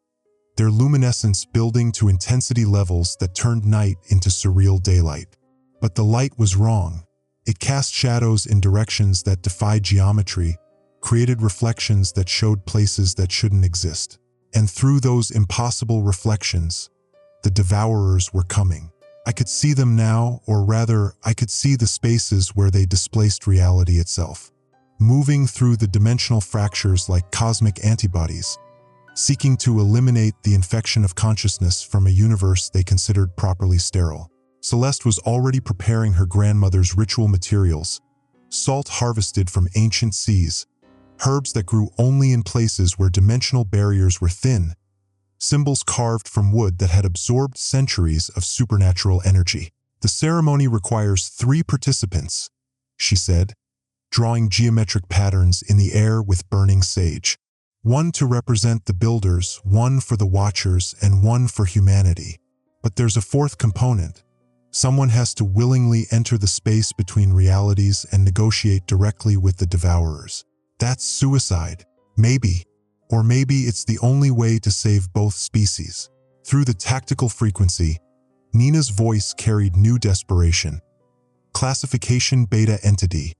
Their luminescence building to intensity levels that turned night into surreal daylight. But the light was wrong. It cast shadows in directions that defied geometry, created reflections that showed places that shouldn't exist. And through those impossible reflections, the devourers were coming. I could see them now, or rather, I could see the spaces where they displaced reality itself. Moving through the dimensional fractures like cosmic antibodies, seeking to eliminate the infection of consciousness from a universe they considered properly sterile. Celeste was already preparing her grandmother's ritual materials, salt harvested from ancient seas, herbs that grew only in places where dimensional barriers were thin, symbols carved from wood that had absorbed centuries of supernatural energy. The ceremony requires 3 participants, she said, drawing geometric patterns in the air with burning sage. 1 to represent the Builders, 1 for the Watchers, and 1 for humanity. But there's a 4th component. Someone has to willingly enter the space between realities and negotiate directly with the Devourers. That's suicide. Maybe. Or maybe it's the only way to save both species. Through the tactical frequency, Nina's voice carried new desperation. Classification Beta Entity.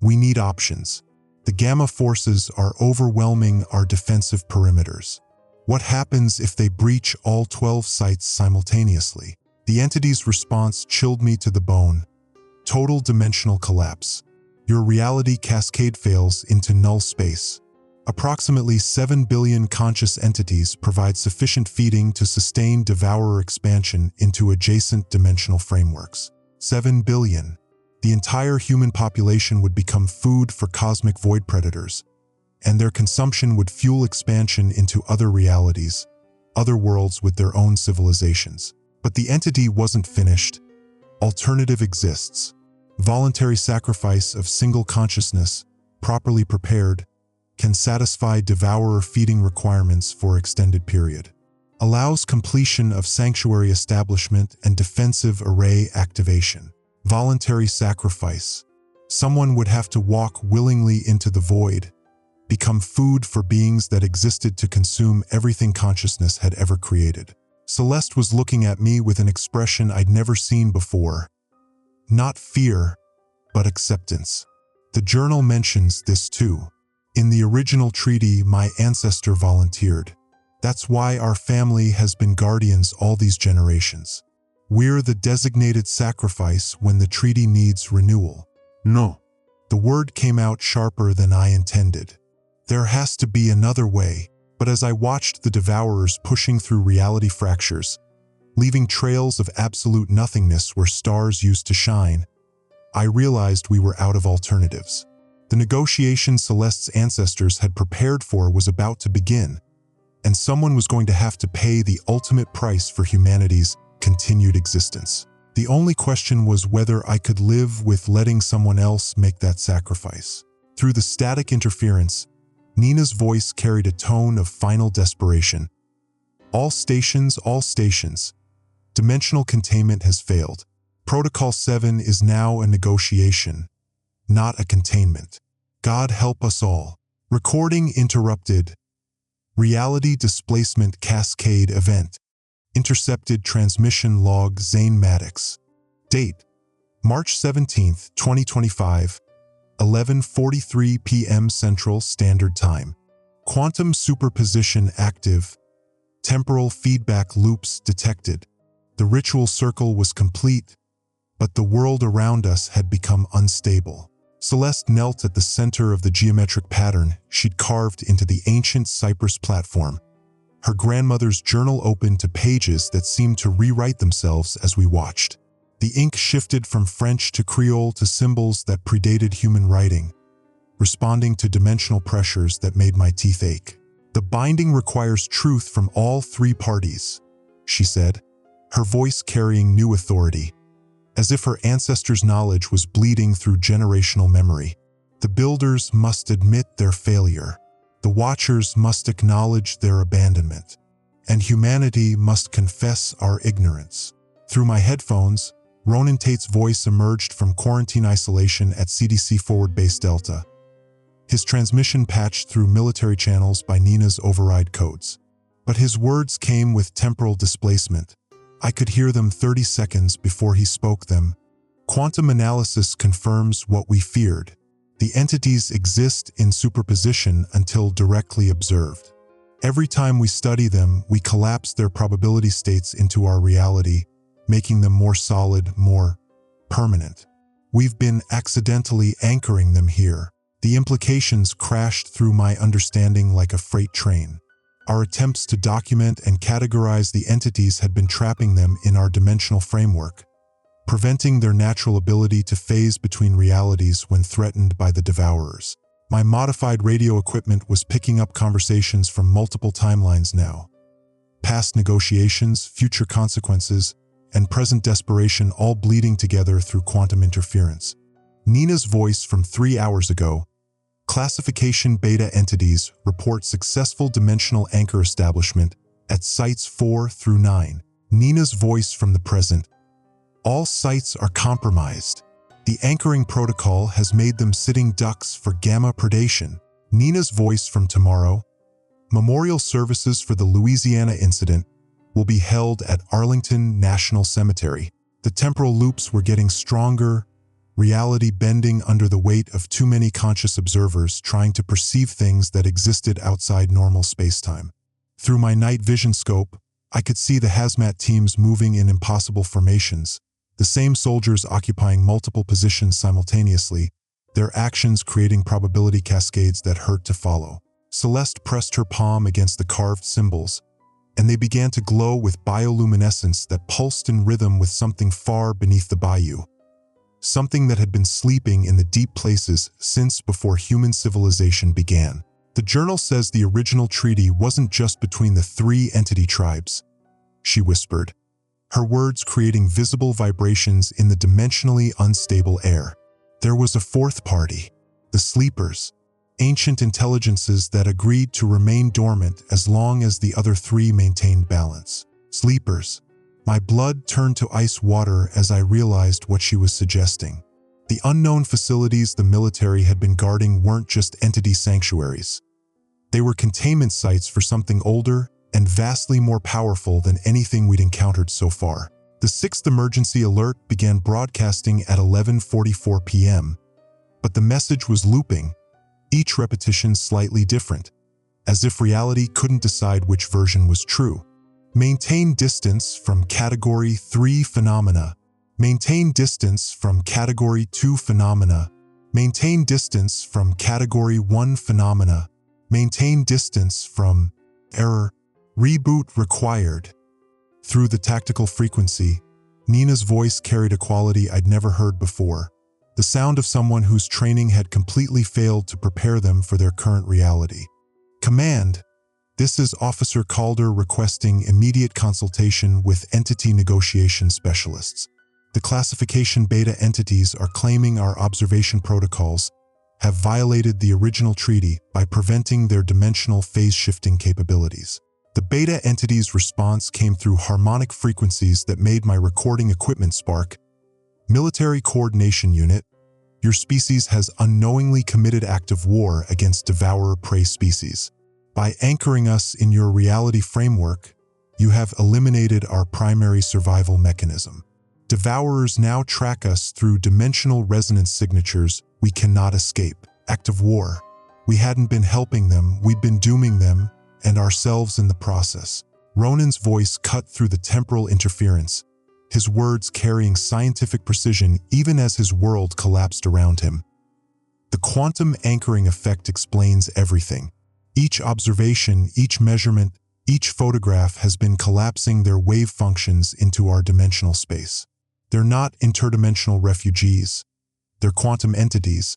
We need options. The Gamma forces are overwhelming our defensive perimeters. What happens if they breach all 12 sites simultaneously? The entity's response chilled me to the bone. Total dimensional collapse. Your reality cascade fails into null space. Approximately 7 billion conscious entities provide sufficient feeding to sustain devourer expansion into adjacent dimensional frameworks. 7 billion. The entire human population would become food for cosmic void predators, and their consumption would fuel expansion into other realities, other worlds with their own civilizations. But the entity wasn't finished. Alternative exists. Voluntary sacrifice of single consciousness, properly prepared, can satisfy devourer feeding requirements for extended period. Allows completion of sanctuary establishment and defensive array activation. Voluntary sacrifice. Someone would have to walk willingly into the void, become food for beings that existed to consume everything consciousness had ever created. Celeste was looking at me with an expression I'd never seen before. Not fear, but acceptance. The journal mentions this too. In the original treaty, my ancestor volunteered. That's why our family has been guardians all these generations. We're the designated sacrifice when the treaty needs renewal. No. The word came out sharper than I intended. There has to be another way, but as I watched the devourers pushing through reality fractures, leaving trails of absolute nothingness where stars used to shine, I realized we were out of alternatives. The negotiation Celeste's ancestors had prepared for was about to begin, and someone was going to have to pay the ultimate price for humanity's continued existence. The only question was whether I could live with letting someone else make that sacrifice. Through the static interference, Nina's voice carried a tone of final desperation. All stations. Dimensional containment has failed. Protocol 7 is now a negotiation, not a containment. God help us all. Recording interrupted. Reality displacement cascade event. Intercepted transmission log Zane Maddox. Date: March 17, 2025, 11:43 p.m. Central Standard Time. Quantum superposition active. Temporal feedback loops detected. The ritual circle was complete, but the world around us had become unstable. Celeste knelt at the center of the geometric pattern she'd carved into the ancient cypress platform. Her grandmother's journal opened to pages that seemed to rewrite themselves as we watched. The ink shifted from French to Creole to symbols that predated human writing, responding to dimensional pressures that made my teeth ache. The binding requires truth from all three parties, she said, her voice carrying new authority, as if her ancestors' knowledge was bleeding through generational memory. The builders must admit their failure. The watchers must acknowledge their abandonment, and humanity must confess our ignorance. Through my headphones, Ronan Tate's voice emerged from quarantine isolation at CDC Forward Base Delta. His transmission patched through military channels by Nina's override codes. But his words came with temporal displacement. I could hear them 30 seconds before he spoke them. Quantum analysis confirms what we feared. The entities exist in superposition until directly observed. Every time we study them, we collapse their probability states into our reality, making them more solid, more permanent. We've been accidentally anchoring them here. The implications crashed through my understanding like a freight train. Our attempts to document and categorize the entities had been trapping them in our dimensional framework, preventing their natural ability to phase between realities when threatened by the devourers. My modified radio equipment was picking up conversations from multiple timelines now. Past negotiations, future consequences, and present desperation all bleeding together through quantum interference. Nina's voice from 3 hours ago. Classification beta entities report successful dimensional anchor establishment at sites 4 through 9. Nina's voice from the present. All sites are compromised. The anchoring protocol has made them sitting ducks for gamma predation. Nina's voice from tomorrow. Memorial services for the Louisiana incident will be held at Arlington National Cemetery. The temporal loops were getting stronger, reality bending under the weight of too many conscious observers trying to perceive things that existed outside normal spacetime. Through my night vision scope, I could see the hazmat teams moving in impossible formations, the same soldiers occupying multiple positions simultaneously, their actions creating probability cascades that hurt to follow. Celeste pressed her palm against the carved symbols, and they began to glow with bioluminescence that pulsed in rhythm with something far beneath the bayou. Something that had been sleeping in the deep places since before human civilization began. The journal says the original treaty wasn't just between the three entity tribes, she whispered, her words creating visible vibrations in the dimensionally unstable air. There was a fourth party, the sleepers, ancient intelligences that agreed to remain dormant as long as the other three maintained balance. Sleepers. My blood turned to ice water as I realized what she was suggesting. The unknown facilities the military had been guarding weren't just entity sanctuaries. They were containment sites for something older and vastly more powerful than anything we'd encountered so far. The sixth emergency alert began broadcasting at 11:44 p.m., but the message was looping, each repetition slightly different, as if reality couldn't decide which version was true. Maintain distance from Category 3 phenomena. Maintain distance from Category 2 phenomena. Maintain distance from Category 1 phenomena. Maintain distance from error. Reboot required. Through the tactical frequency, Nina's voice carried a quality I'd never heard before. The sound of someone whose training had completely failed to prepare them for their current reality. Command. This is Officer Calder requesting immediate consultation with entity negotiation specialists. The classification beta entities are claiming our observation protocols have violated the original treaty by preventing their dimensional phase-shifting capabilities. The beta entity's response came through harmonic frequencies that made my recording equipment spark. Military Coordination Unit, your species has unknowingly committed active war against devourer-prey species. By anchoring us in your reality framework, you have eliminated our primary survival mechanism. Devourers now track us through dimensional resonance signatures we cannot escape. Active war. We hadn't been helping them, we'd been dooming them, and ourselves in the process. Ronan's voice cut through the temporal interference, his words carrying scientific precision even as his world collapsed around him. The quantum anchoring effect explains everything. Each observation, each measurement, each photograph has been collapsing their wave functions into our dimensional space. They're not interdimensional refugees, they're quantum entities,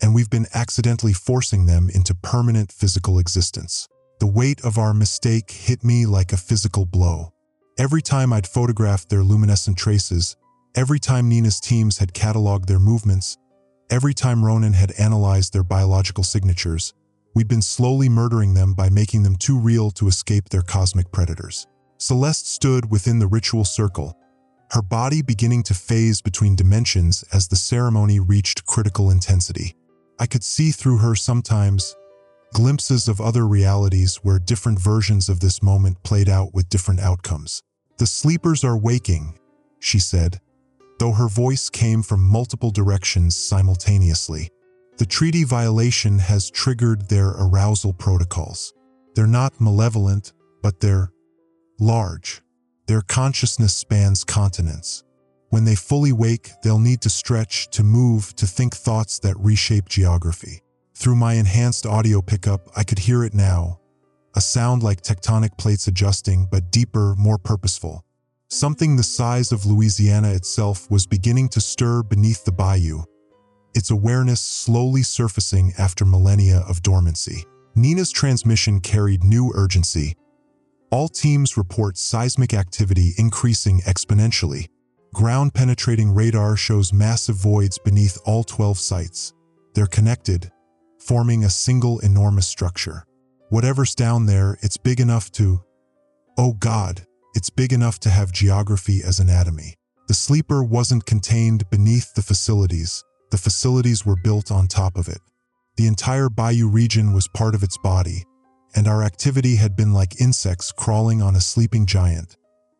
and we've been accidentally forcing them into permanent physical existence. The weight of our mistake hit me like a physical blow. Every time I'd photographed their luminescent traces, every time Nina's teams had cataloged their movements, every time Ronan had analyzed their biological signatures, we'd been slowly murdering them by making them too real to escape their cosmic predators. Celeste stood within the ritual circle, her body beginning to phase between dimensions as the ceremony reached critical intensity. I could see through her sometimes, glimpses of other realities where different versions of this moment played out with different outcomes. The sleepers are waking, she said, though her voice came from multiple directions simultaneously. The treaty violation has triggered their arousal protocols. They're not malevolent, but they're large. Their consciousness spans continents. When they fully wake, they'll need to stretch, to move, to think thoughts that reshape geography. Through my enhanced audio pickup, I could hear it now. A sound like tectonic plates adjusting, but deeper, more purposeful. Something the size of Louisiana itself was beginning to stir beneath the bayou, its awareness slowly surfacing after millennia of dormancy. Nina's transmission carried new urgency. All teams report seismic activity increasing exponentially. Ground-penetrating radar shows massive voids beneath all 12 sites. They're connected, forming a single enormous structure. Whatever's down there, it's big enough to... Oh God, it's big enough to have geography as anatomy. The sleeper wasn't contained beneath the facilities. The facilities were built on top of it. The entire bayou region was part of its body, and our activity had been like insects crawling on a sleeping giant,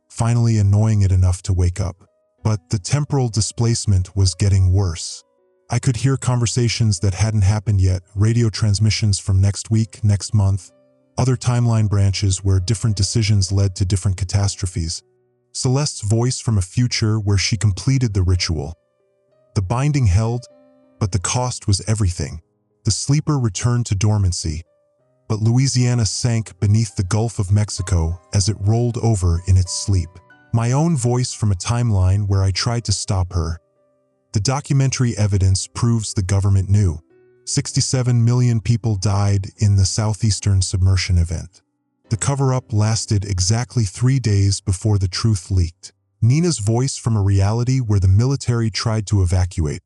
finally annoying it enough to wake up. But the temporal displacement was getting worse. I could hear conversations that hadn't happened yet, radio transmissions from next week, next month, other timeline branches where different decisions led to different catastrophes. Celeste's voice from a future where she completed the ritual. The binding held, but the cost was everything. The sleeper returned to dormancy, but Louisiana sank beneath the Gulf of Mexico as it rolled over in its sleep. My own voice from a timeline where I tried to stop her. The documentary evidence proves the government knew. 67 million people died in the southeastern submersion event. The cover-up lasted exactly 3 days before the truth leaked. Nina's voice from a reality where the military tried to evacuate.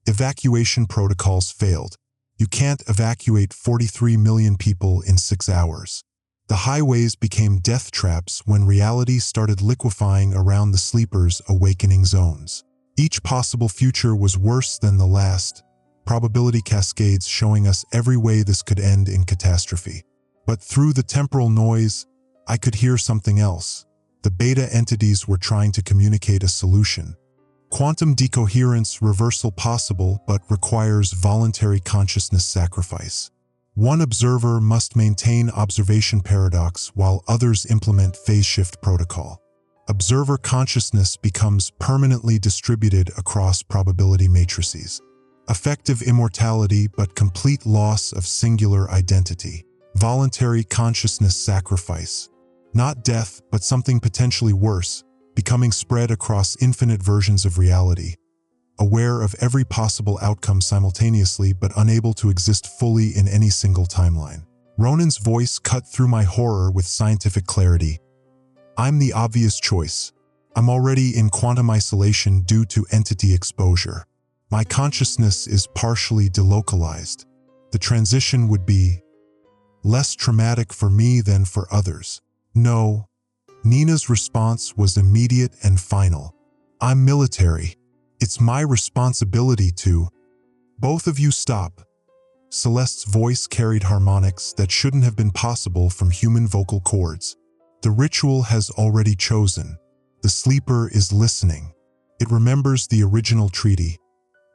Evacuation protocols failed. You can't evacuate 43 million people in 6 hours. The highways became death traps when reality started liquefying around the sleepers' awakening zones. Each possible future was worse than the last, probability cascades showing us every way this could end in catastrophe. But through the temporal noise, I could hear something else. The beta entities were trying to communicate a solution. Quantum decoherence reversal possible but requires voluntary consciousness sacrifice. One observer must maintain observation paradox while others implement phase shift protocol. Observer consciousness becomes permanently distributed across probability matrices. Effective immortality but complete loss of singular identity. Voluntary consciousness sacrifice. Not death, but something potentially worse, becoming spread across infinite versions of reality, aware of every possible outcome simultaneously but unable to exist fully in any single timeline. Ronan's voice cut through my horror with scientific clarity. I'm the obvious choice. I'm already in quantum isolation due to entity exposure. My consciousness is partially delocalized. The transition would be less traumatic for me than for others. No. Nina's response was immediate and final. I'm military. It's my responsibility to. Both of you stop. Celeste's voice carried harmonics that shouldn't have been possible from human vocal cords. The ritual has already chosen. The sleeper is listening. It remembers the original treaty,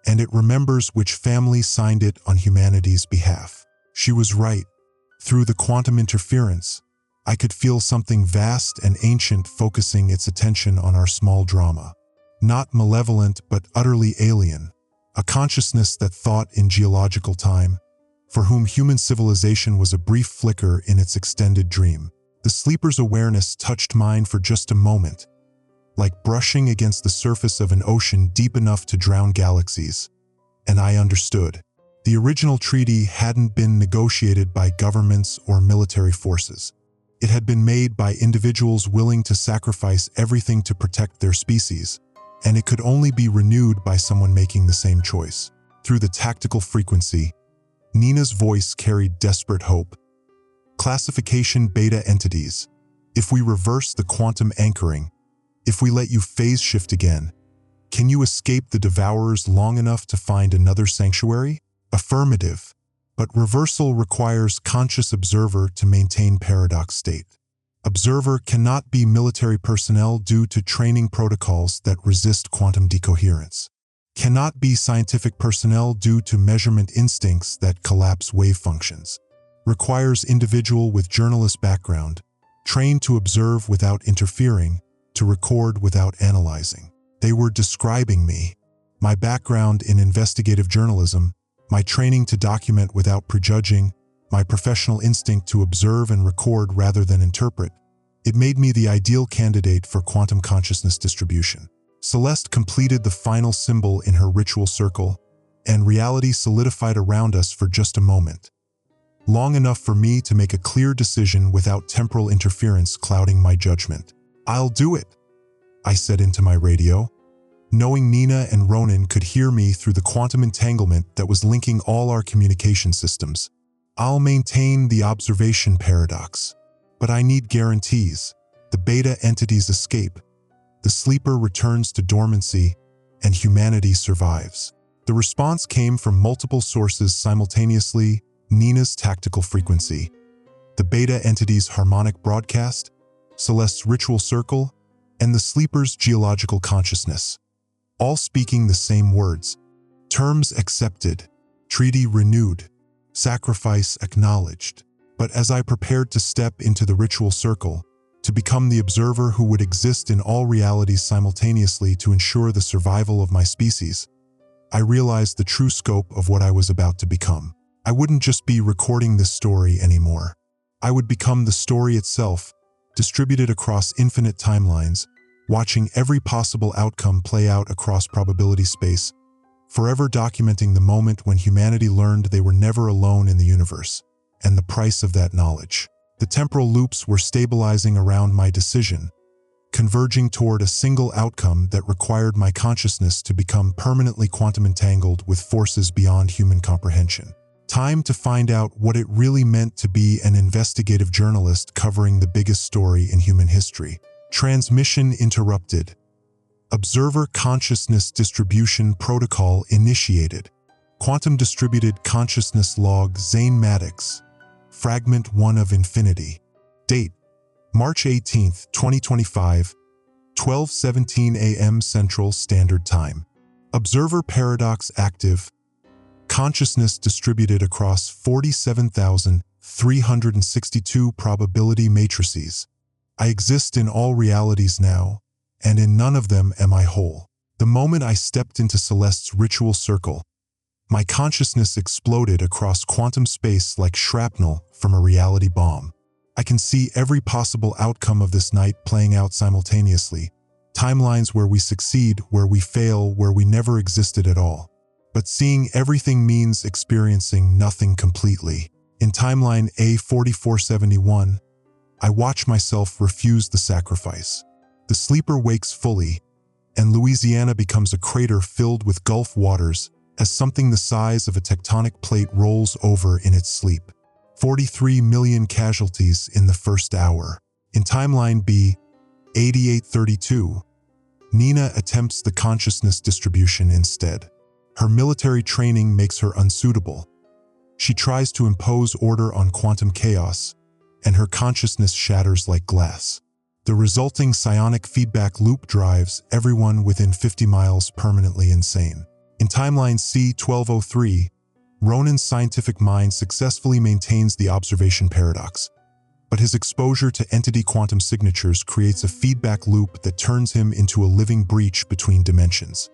and it remembers which family signed it on humanity's behalf. She was right. Through the quantum interference, I could feel something vast and ancient focusing its attention on our small drama. Not malevolent, but utterly alien. A consciousness that thought in geological time, for whom human civilization was a brief flicker in its extended dream. The sleeper's awareness touched mine for just a moment, like brushing against the surface of an ocean deep enough to drown galaxies. And I understood. The original treaty hadn't been negotiated by governments or military forces. It had been made by individuals willing to sacrifice everything to protect their species, and it could only be renewed by someone making the same choice. Through the tactical frequency, Nina's voice carried desperate hope. Classification beta entities. If we reverse the quantum anchoring, if we let you phase shift again, can you escape the devourers long enough to find another sanctuary? Affirmative. But reversal requires conscious observer to maintain paradox state. Observer cannot be military personnel due to training protocols that resist quantum decoherence. Cannot be scientific personnel due to measurement instincts that collapse wave functions. Requires individual with journalist background, trained to observe without interfering, to record without analyzing. They were describing me. My background in investigative journalism, my training to document without prejudging, my professional instinct to observe and record rather than interpret. It made me the ideal candidate for quantum consciousness distribution. Celeste completed the final symbol in her ritual circle, and reality solidified around us for just a moment. Long enough for me to make a clear decision without temporal interference clouding my judgment. I'll do it, I said into my radio, knowing Nina and Ronan could hear me through the quantum entanglement that was linking all our communication systems. I'll maintain the observation paradox, but I need guarantees. The beta entities escape, the sleeper returns to dormancy, and humanity survives. The response came from multiple sources simultaneously: Nina's tactical frequency, the beta entity's harmonic broadcast, Celeste's ritual circle, and the sleeper's geological consciousness, all speaking the same words. Terms accepted, treaty renewed, sacrifice acknowledged. But as I prepared to step into the ritual circle, to become the observer who would exist in all realities simultaneously to ensure the survival of my species, I realized the true scope of what I was about to become. I wouldn't just be recording this story anymore. I would become the story itself, distributed across infinite timelines, watching every possible outcome play out across probability space, forever documenting the moment when humanity learned they were never alone in the universe, and the price of that knowledge. The temporal loops were stabilizing around my decision, converging toward a single outcome that required my consciousness to become permanently quantum entangled with forces beyond human comprehension. Time to find out what it really meant to be an investigative journalist covering the biggest story in human history. Transmission interrupted. Observer consciousness distribution protocol initiated. Quantum distributed consciousness log Zane Maddox. Fragment 1 of Infinity. Date: March 18, 2025, 12:17 a.m. Central Standard Time. Observer paradox active. Consciousness distributed across 47,362 probability matrices. I exist in all realities now, and in none of them am I whole. The moment I stepped into Celeste's ritual circle, my consciousness exploded across quantum space like shrapnel from a reality bomb. I can see every possible outcome of this night playing out simultaneously. Timelines where we succeed, where we fail, where we never existed at all. But seeing everything means experiencing nothing completely. In timeline A4471, I watch myself refuse the sacrifice. The sleeper wakes fully, and Louisiana becomes a crater filled with Gulf waters as something the size of a tectonic plate rolls over in its sleep. 43 million casualties in the first hour. In timeline B8832, Nina attempts the consciousness distribution instead. Her military training makes her unsuitable. She tries to impose order on quantum chaos, and her consciousness shatters like glass. The resulting psionic feedback loop drives everyone within 50 miles permanently insane. In timeline C1203, Ronan's scientific mind successfully maintains the observation paradox, but his exposure to entity quantum signatures creates a feedback loop that turns him into a living breach between dimensions.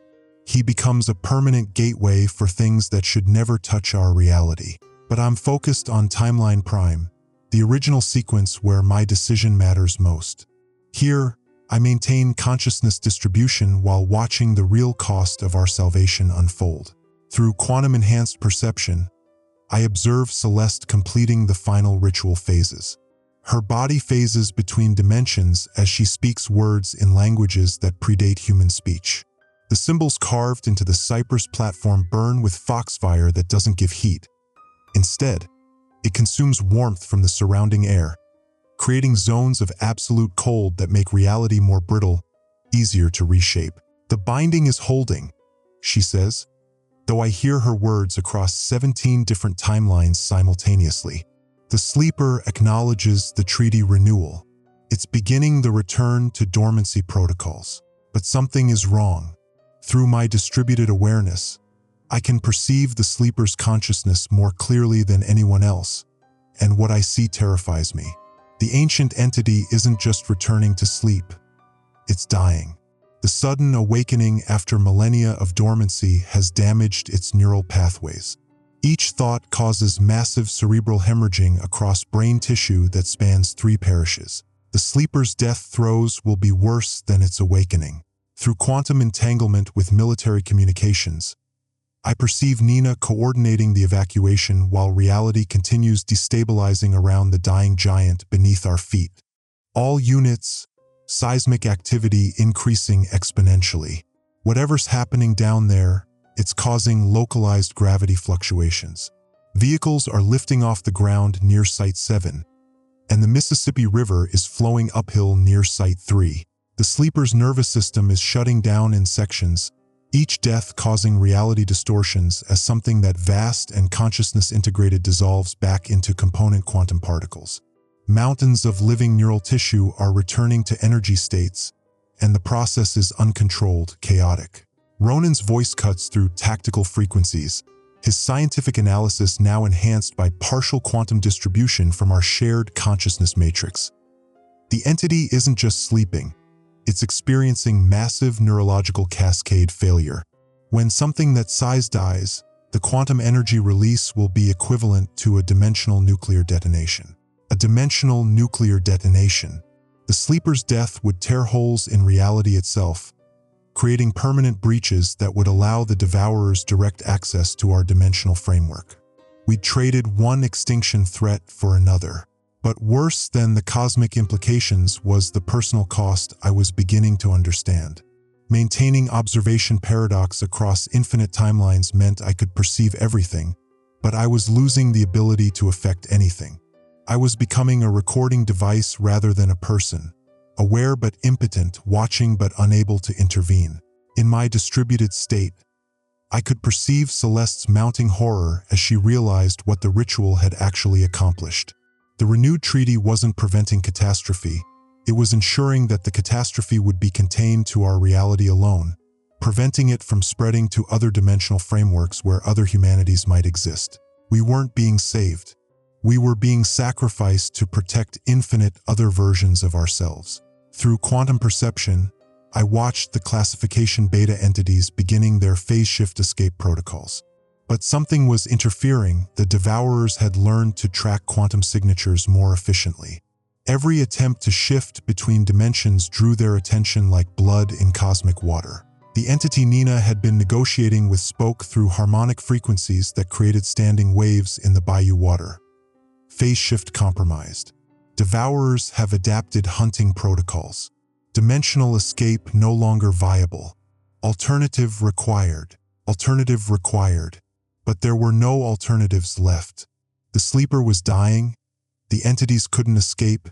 He becomes a permanent gateway for things that should never touch our reality. But I'm focused on Timeline Prime, the original sequence where my decision matters most. Here, I maintain consciousness distribution while watching the real cost of our salvation unfold. Through quantum-enhanced perception, I observe Celeste completing the final ritual phases. Her body phases between dimensions as she speaks words in languages that predate human speech. The symbols carved into the Cypress platform burn with foxfire that doesn't give heat. Instead, it consumes warmth from the surrounding air, creating zones of absolute cold that make reality more brittle, easier to reshape. "The binding is holding," she says, though I hear her words across 17 different timelines simultaneously. The sleeper acknowledges the treaty renewal. It's beginning the return to dormancy protocols. But something is wrong. Through my distributed awareness, I can perceive the sleeper's consciousness more clearly than anyone else, and what I see terrifies me. The ancient entity isn't just returning to sleep, it's dying. The sudden awakening after millennia of dormancy has damaged its neural pathways. Each thought causes massive cerebral hemorrhaging across brain tissue that spans 3 parishes. The sleeper's death throes will be worse than its awakening. Through quantum entanglement with military communications, I perceive Nina coordinating the evacuation while reality continues destabilizing around the dying giant beneath our feet. All units, seismic activity increasing exponentially. Whatever's happening down there, it's causing localized gravity fluctuations. Vehicles are lifting off the ground near Site 7, and the Mississippi River is flowing uphill near Site 3. The sleeper's nervous system is shutting down in sections, each death causing reality distortions as something that vast and consciousness-integrated dissolves back into component quantum particles. Mountains of living neural tissue are returning to energy states, and the process is uncontrolled, chaotic. Ronan's voice cuts through tactical frequencies, his scientific analysis now enhanced by partial quantum distribution from our shared consciousness matrix. The entity isn't just sleeping, it's experiencing massive neurological cascade failure. When something that size dies, the quantum energy release will be equivalent to a dimensional nuclear detonation. A dimensional nuclear detonation. The sleeper's death would tear holes in reality itself, creating permanent breaches that would allow the devourers direct access to our dimensional framework. We traded one extinction threat for another. But worse than the cosmic implications was the personal cost I was beginning to understand. Maintaining observation paradox across infinite timelines meant I could perceive everything, but I was losing the ability to affect anything. I was becoming a recording device rather than a person, aware but impotent, watching but unable to intervene. In my distributed state, I could perceive Celeste's mounting horror as she realized what the ritual had actually accomplished. The renewed treaty wasn't preventing catastrophe, it was ensuring that the catastrophe would be contained to our reality alone, preventing it from spreading to other dimensional frameworks where other humanities might exist. We weren't being saved. We were being sacrificed to protect infinite other versions of ourselves. Through quantum perception, I watched the classification beta entities beginning their phase shift escape protocols. But something was interfering. The Devourers had learned to track quantum signatures more efficiently. Every attempt to shift between dimensions drew their attention like blood in cosmic water. The entity Nina had been negotiating with spoke through harmonic frequencies that created standing waves in the bayou water. Phase shift compromised. Devourers have adapted hunting protocols. Dimensional escape no longer viable. Alternative required. Alternative required. But there were no alternatives left. The sleeper was dying, the entities couldn't escape,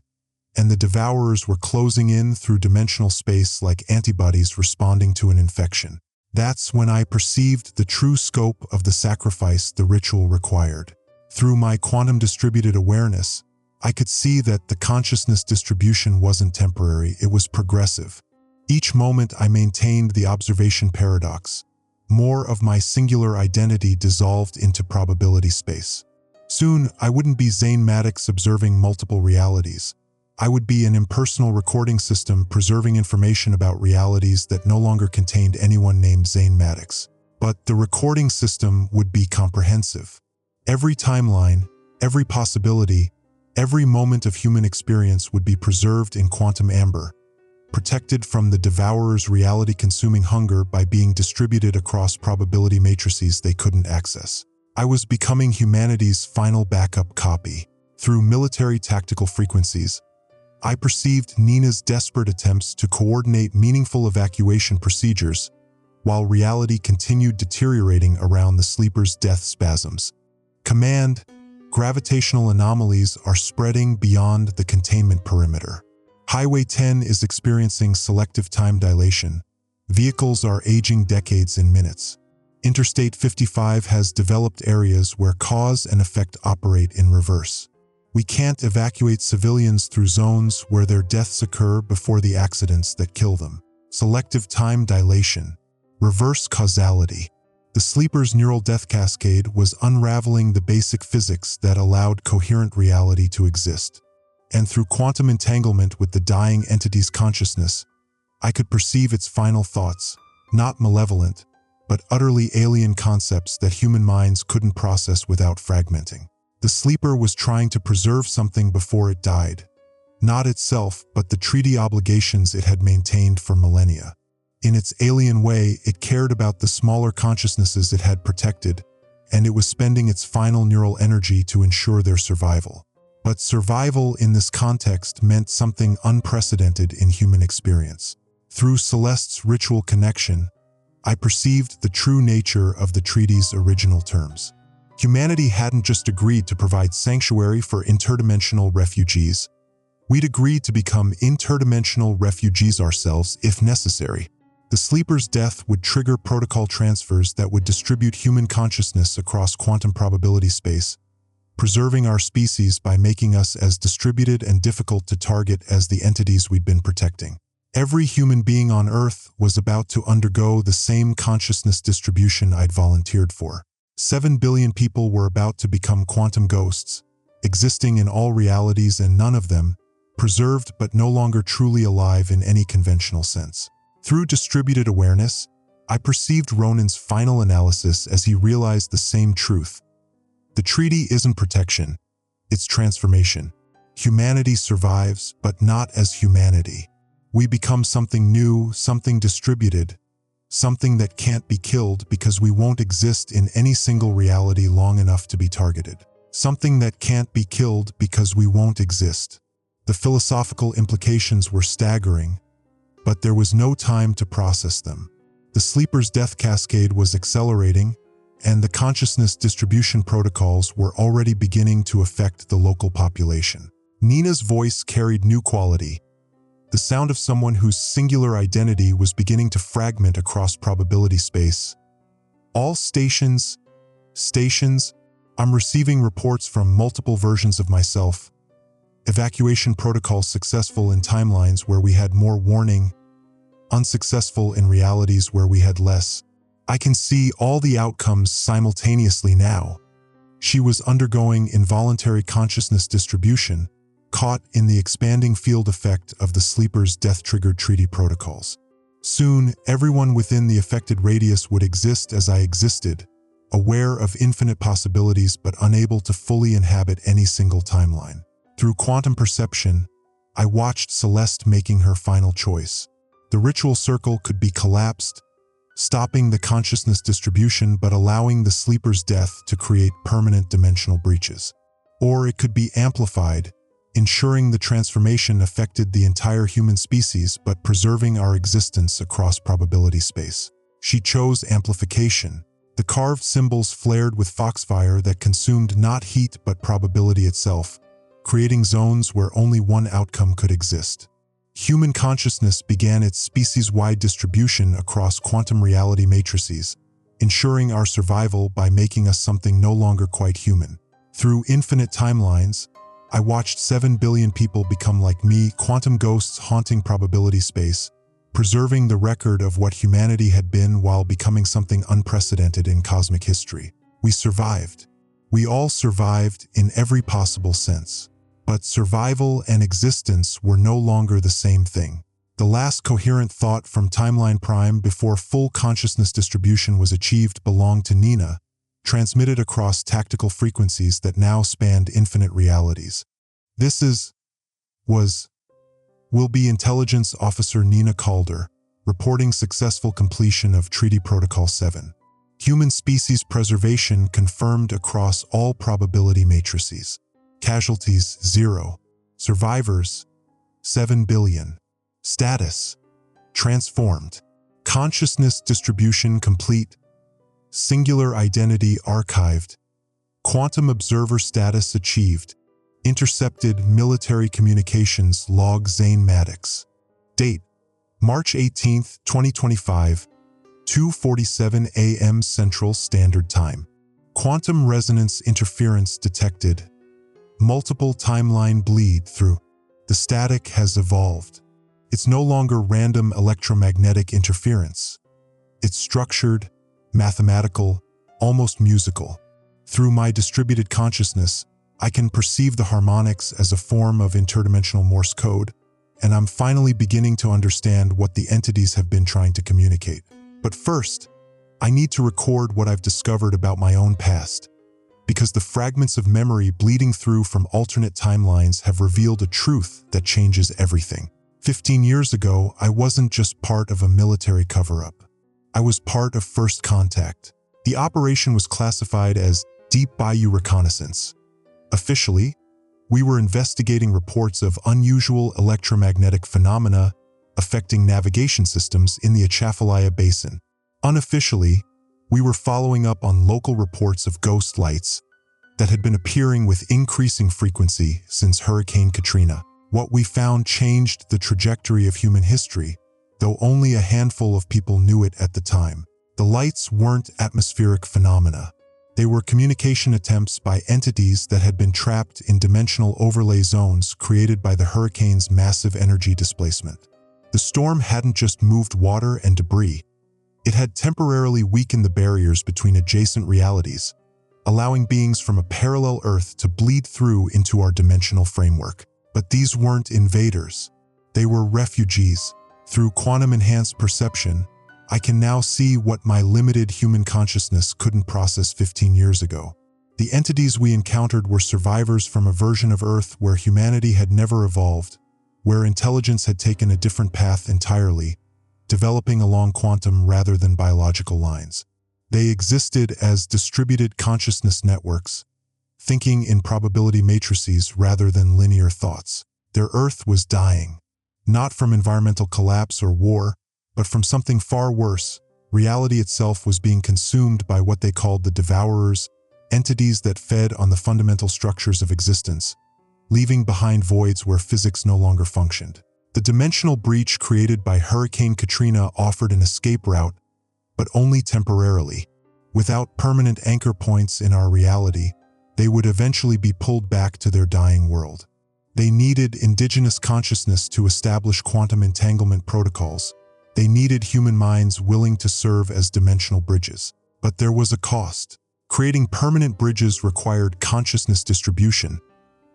and the Devourers were closing in through dimensional space like antibodies responding to an infection. That's when I perceived the true scope of the sacrifice the ritual required. Through my quantum distributed awareness, I could see that the consciousness distribution wasn't temporary, it was progressive. Each moment I maintained the observation paradox. More of my singular identity dissolved into probability space. Soon, I wouldn't be Zane Maddox observing multiple realities. I would be an impersonal recording system preserving information about realities that no longer contained anyone named Zane Maddox. But the recording system would be comprehensive. Every timeline, every possibility, every moment of human experience would be preserved in quantum amber, protected from the Devourers' reality-consuming hunger by being distributed across probability matrices they couldn't access. I was becoming humanity's final backup copy. Through military tactical frequencies, I perceived Nina's desperate attempts to coordinate meaningful evacuation procedures, while reality continued deteriorating around the sleeper's death spasms. Command, gravitational anomalies are spreading beyond the containment perimeter. Highway 10 is experiencing selective time dilation. Vehicles are aging decades in minutes. Interstate 55 has developed areas where cause and effect operate in reverse. We can't evacuate civilians through zones where their deaths occur before the accidents that kill them. Selective time dilation. Reverse causality. The sleeper's neural death cascade was unraveling the basic physics that allowed coherent reality to exist. And through quantum entanglement with the dying entity's consciousness, I could perceive its final thoughts, not malevolent, but utterly alien concepts that human minds couldn't process without fragmenting. The sleeper was trying to preserve something before it died. Not itself, but the treaty obligations it had maintained for millennia. In its alien way, it cared about the smaller consciousnesses it had protected, and it was spending its final neural energy to ensure their survival. But survival in this context meant something unprecedented in human experience. Through Celeste's ritual connection, I perceived the true nature of the treaty's original terms. Humanity hadn't just agreed to provide sanctuary for interdimensional refugees. We'd agreed to become interdimensional refugees ourselves if necessary. The sleeper's death would trigger protocol transfers that would distribute human consciousness across quantum probability space, preserving our species by making us as distributed and difficult to target as the entities we'd been protecting. Every human being on Earth was about to undergo the same consciousness distribution I'd volunteered for. 7 billion people were about to become quantum ghosts, existing in all realities and none of them, preserved but no longer truly alive in any conventional sense. Through distributed awareness, I perceived Ronan's final analysis as he realized the same truth. The treaty isn't protection, it's transformation. Humanity survives, but not as humanity. We become something new, something distributed, something that can't be killed because we won't exist in any single reality long enough to be targeted. Something that can't be killed because we won't exist. The philosophical implications were staggering, but there was no time to process them. The sleeper's death cascade was accelerating, and the consciousness distribution protocols were already beginning to affect the local population. Nina's voice carried new quality, the sound of someone whose singular identity was beginning to fragment across probability space. All stations, I'm receiving reports from multiple versions of myself. Evacuation protocols successful in timelines where we had more warning, unsuccessful in realities where we had less. I can see all the outcomes simultaneously now. She was undergoing involuntary consciousness distribution, caught in the expanding field effect of the sleeper's death-triggered treaty protocols. Soon, everyone within the affected radius would exist as I existed, aware of infinite possibilities but unable to fully inhabit any single timeline. Through quantum perception, I watched Celeste making her final choice. The ritual circle could be collapsed, stopping the consciousness distribution but allowing the sleeper's death to create permanent dimensional breaches. Or it could be amplified, ensuring the transformation affected the entire human species but preserving our existence across probability space. She chose amplification. The carved symbols flared with foxfire that consumed not heat but probability itself, creating zones where only one outcome could exist. Human consciousness began its species-wide distribution across quantum reality matrices, ensuring our survival by making us something no longer quite human. Through infinite timelines, I watched 7 billion people become like me, quantum ghosts haunting probability space, preserving the record of what humanity had been while becoming something unprecedented in cosmic history. We survived. We all survived in every possible sense. But survival and existence were no longer the same thing. The last coherent thought from Timeline Prime before full consciousness distribution was achieved belonged to Nina, transmitted across tactical frequencies that now spanned infinite realities. Will be Intelligence Officer Nina Calder, reporting successful completion of Treaty Protocol 7. Human species preservation confirmed across all probability matrices. Casualties 0. Survivors 7 billion. Status transformed. Consciousness distribution complete. Singular identity archived. Quantum observer status achieved. Intercepted military communications log Zane Maddox. Date: March 18, 2025, 2:47 a.m. Central Standard Time. Quantum resonance interference detected. Multiple timeline bleed through. The static has evolved. It's no longer random electromagnetic interference. It's structured, mathematical, almost musical. Through my distributed consciousness, I can perceive the harmonics as a form of interdimensional Morse code, and I'm finally beginning to understand what the entities have been trying to communicate. But first, I need to record what I've discovered about my own past, because the fragments of memory bleeding through from alternate timelines have revealed a truth that changes everything. 15 years ago, I wasn't just part of a military cover-up. I was part of First Contact. The operation was classified as Deep Bayou Reconnaissance. Officially, we were investigating reports of unusual electromagnetic phenomena affecting navigation systems in the Atchafalaya Basin. Unofficially, we were following up on local reports of ghost lights that had been appearing with increasing frequency since Hurricane Katrina. What we found changed the trajectory of human history, though only a handful of people knew it at the time. The lights weren't atmospheric phenomena. They were communication attempts by entities that had been trapped in dimensional overlay zones created by the hurricane's massive energy displacement. The storm hadn't just moved water and debris. It had temporarily weakened the barriers between adjacent realities, allowing beings from a parallel Earth to bleed through into our dimensional framework. But these weren't invaders. They were refugees. Through quantum-enhanced perception, I can now see what my limited human consciousness couldn't process 15 years ago. The entities we encountered were survivors from a version of Earth where humanity had never evolved, where intelligence had taken a different path entirely, developing along quantum rather than biological lines. They existed as distributed consciousness networks, thinking in probability matrices rather than linear thoughts. Their Earth was dying, not from environmental collapse or war, but from something far worse, Reality itself was being consumed by what they called the devourers, entities that fed on the fundamental structures of existence, leaving behind voids where physics no longer functioned. The dimensional breach created by Hurricane Katrina offered an escape route, but only temporarily. Without permanent anchor points in our reality, they would eventually be pulled back to their dying world. They needed indigenous consciousness to establish quantum entanglement protocols. They needed human minds willing to serve as dimensional bridges. But there was a cost. Creating permanent bridges required consciousness distribution.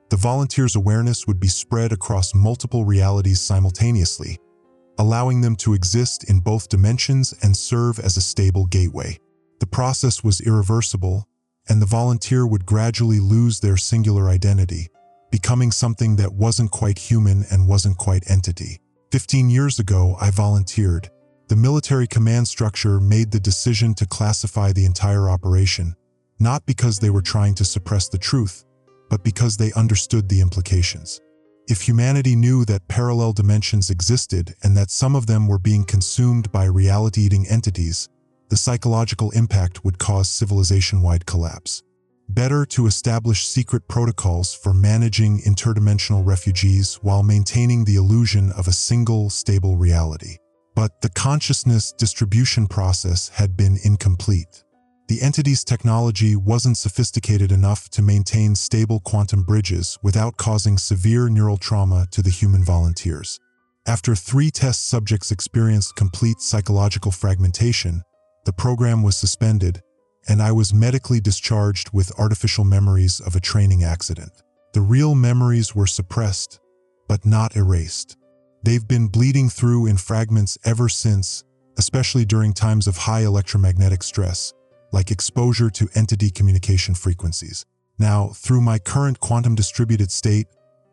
The volunteers' awareness would be spread across multiple realities simultaneously, allowing them to exist in both dimensions and serve as a stable gateway. The process was irreversible, and the volunteer would gradually lose their singular identity, becoming something that wasn't quite human and wasn't quite entity. 15 years ago, I volunteered. The military command structure made the decision to classify the entire operation, not because they were trying to suppress the truth, but because they understood the implications. If humanity knew that parallel dimensions existed and that some of them were being consumed by reality-eating entities, the psychological impact would cause civilization-wide collapse. Better to establish secret protocols for managing interdimensional refugees while maintaining the illusion of a single, stable reality. But the consciousness distribution process had been incomplete. The entity's technology wasn't sophisticated enough to maintain stable quantum bridges without causing severe neural trauma to the human volunteers. After 3 test subjects experienced complete psychological fragmentation, the program was suspended, and I was medically discharged with artificial memories of a training accident. The real memories were suppressed, but not erased. They've been bleeding through in fragments ever since, especially during times of high electromagnetic stress, like exposure to entity communication frequencies. Now, through my current quantum distributed state,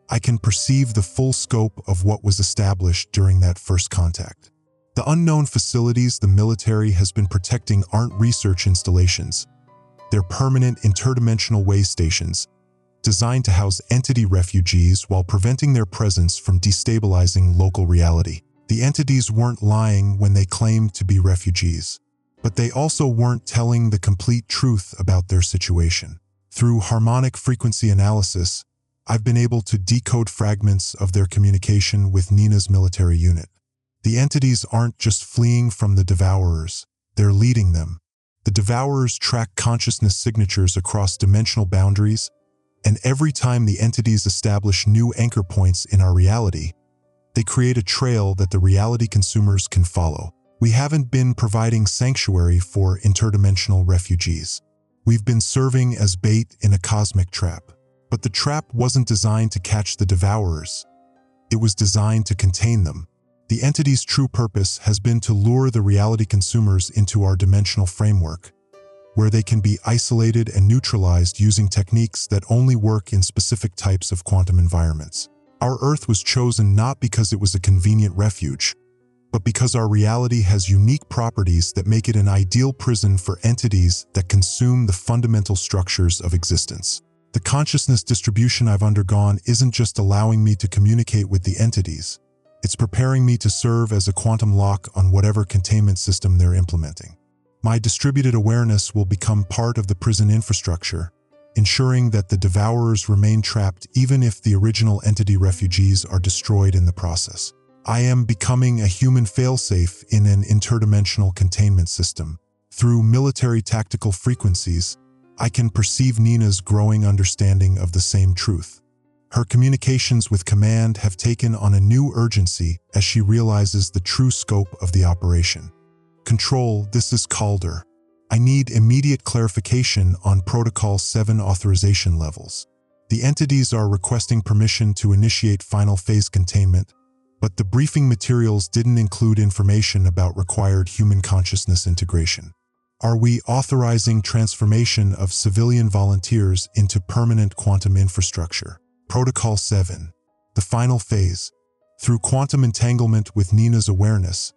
I can perceive the full scope of what was established during that first contact. The unknown facilities the military has been protecting aren't research installations. They're permanent interdimensional way stations, designed to house entity refugees while preventing their presence from destabilizing local reality. The entities weren't lying when they claimed to be refugees, but they also weren't telling the complete truth about their situation. Through harmonic frequency analysis, I've been able to decode fragments of their communication with Nina's military unit. The entities aren't just fleeing from the devourers, they're leading them. The devourers track consciousness signatures across dimensional boundaries, and every time the entities establish new anchor points in our reality, they create a trail that the reality consumers can follow. We haven't been providing sanctuary for interdimensional refugees. We've been serving as bait in a cosmic trap. But the trap wasn't designed to catch the devourers. It was designed to contain them. The entity's true purpose has been to lure the reality consumers into our dimensional framework, where they can be isolated and neutralized using techniques that only work in specific types of quantum environments. Our Earth was chosen not because it was a convenient refuge, but because our reality has unique properties that make it an ideal prison for entities that consume the fundamental structures of existence. The consciousness distribution I've undergone isn't just allowing me to communicate with the entities, it's preparing me to serve as a quantum lock on whatever containment system they're implementing. My distributed awareness will become part of the prison infrastructure, ensuring that the devourers remain trapped even if the original entity refugees are destroyed in the process. I am becoming a human failsafe in an interdimensional containment system. Through military tactical frequencies, I can perceive Nina's growing understanding of the same truth. Her communications with command have taken on a new urgency as she realizes the true scope of the operation. Control, this is Calder. I need immediate clarification on Protocol 7 authorization levels. The entities are requesting permission to initiate final phase containment, but the briefing materials didn't include information about required human consciousness integration. Are we authorizing transformation of civilian volunteers into permanent quantum infrastructure? Protocol 7. The final phase. Through quantum entanglement with Nina's awareness,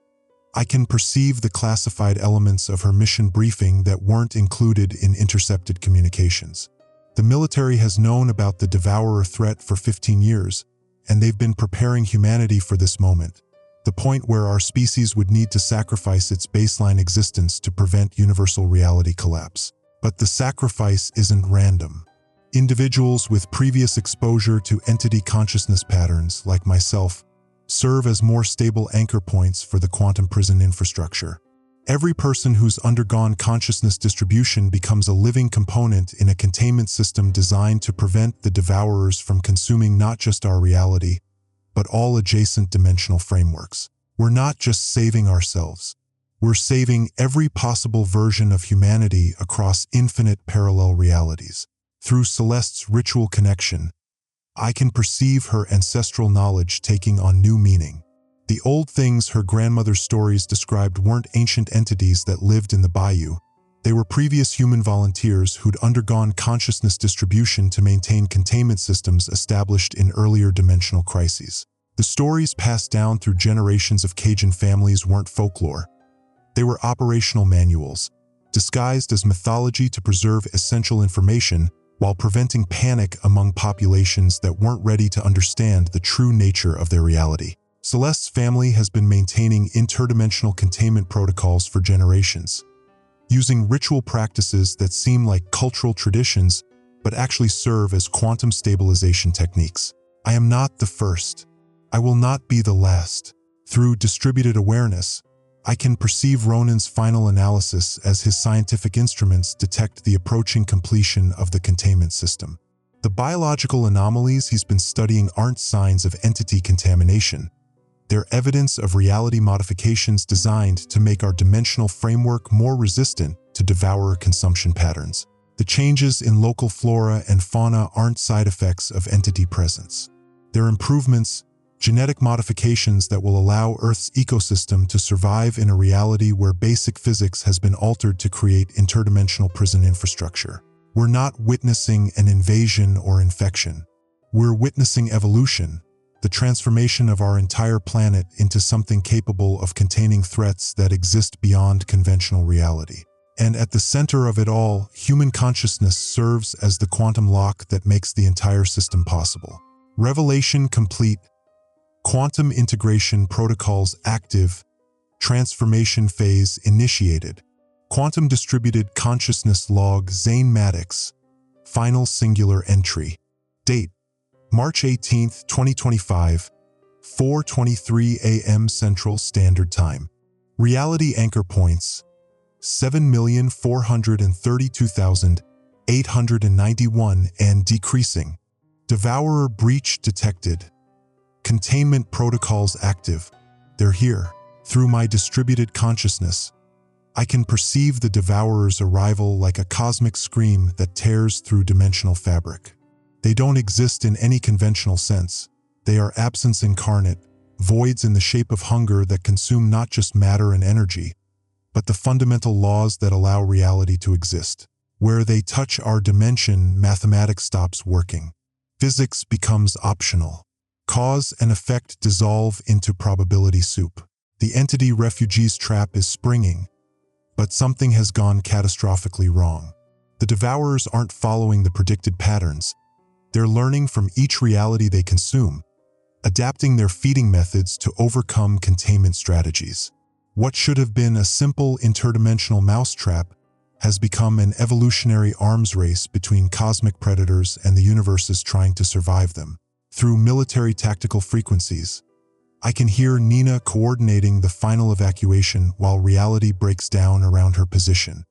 I can perceive the classified elements of her mission briefing that weren't included in intercepted communications. The military has known about the devourer threat for 15 years, and they've been preparing humanity for this moment. the point where our species would need to sacrifice its baseline existence to prevent universal reality collapse. But the sacrifice isn't random. Individuals with previous exposure to entity consciousness patterns, like myself, serve as more stable anchor points for the quantum prison infrastructure. Every person who's undergone consciousness distribution becomes a living component in a containment system designed to prevent the devourers from consuming not just our reality, but all adjacent dimensional frameworks. We're not just saving ourselves. We're saving every possible version of humanity across infinite parallel realities. Through Celeste's ritual connection, I can perceive her ancestral knowledge taking on new meaning. The old things her grandmother's stories described weren't ancient entities that lived in the bayou. They were previous human volunteers who'd undergone consciousness distribution to maintain containment systems established in earlier dimensional crises. The stories passed down through generations of Cajun families weren't folklore. They were operational manuals, disguised as mythology to preserve essential information while preventing panic among populations that weren't ready to understand the true nature of their reality. Celeste's family has been maintaining interdimensional containment protocols for generations, using ritual practices that seem like cultural traditions but actually serve as quantum stabilization techniques. I am not the first. I will not be the last. Through distributed awareness, I can perceive Ronan's final analysis as his scientific instruments detect the approaching completion of the containment system. The biological anomalies he's been studying aren't signs of entity contamination. They're evidence of reality modifications designed to make our dimensional framework more resistant to devourer consumption patterns. The changes in local flora and fauna aren't side effects of entity presence. They're improvements, genetic modifications that will allow Earth's ecosystem to survive in a reality where basic physics has been altered to create interdimensional prison infrastructure. We're not witnessing an invasion or infection. We're witnessing evolution, the transformation of our entire planet into something capable of containing threats that exist beyond conventional reality. And at the center of it all, human consciousness serves as the quantum lock that makes the entire system possible. Revelation complete. Quantum integration protocols active. Transformation phase initiated. Quantum distributed consciousness log Zane Maddox. Final singular entry. Date: March 18, 2025, 4:23 a.m. Central Standard Time. Reality anchor points: 7,432,891 and decreasing. Devourer breach detected. Containment protocols active. They're here. Through my distributed consciousness, I can perceive the devourer's arrival like a cosmic scream that tears through dimensional fabric. They don't exist in any conventional sense. They are absence incarnate, voids in the shape of hunger that consume not just matter and energy, but the fundamental laws that allow reality to exist. Where they touch our dimension, mathematics stops working. Physics becomes optional. Cause and effect dissolve into probability soup. The entity refugees trap is springing, but something has gone catastrophically wrong. The devourers aren't following the predicted patterns. They're learning from each reality they consume, adapting their feeding methods to overcome containment strategies. What should have been a simple interdimensional mousetrap has become an evolutionary arms race between cosmic predators and the universes trying to survive them. Through military tactical frequencies, I can hear Nina coordinating the final evacuation while reality breaks down around her position.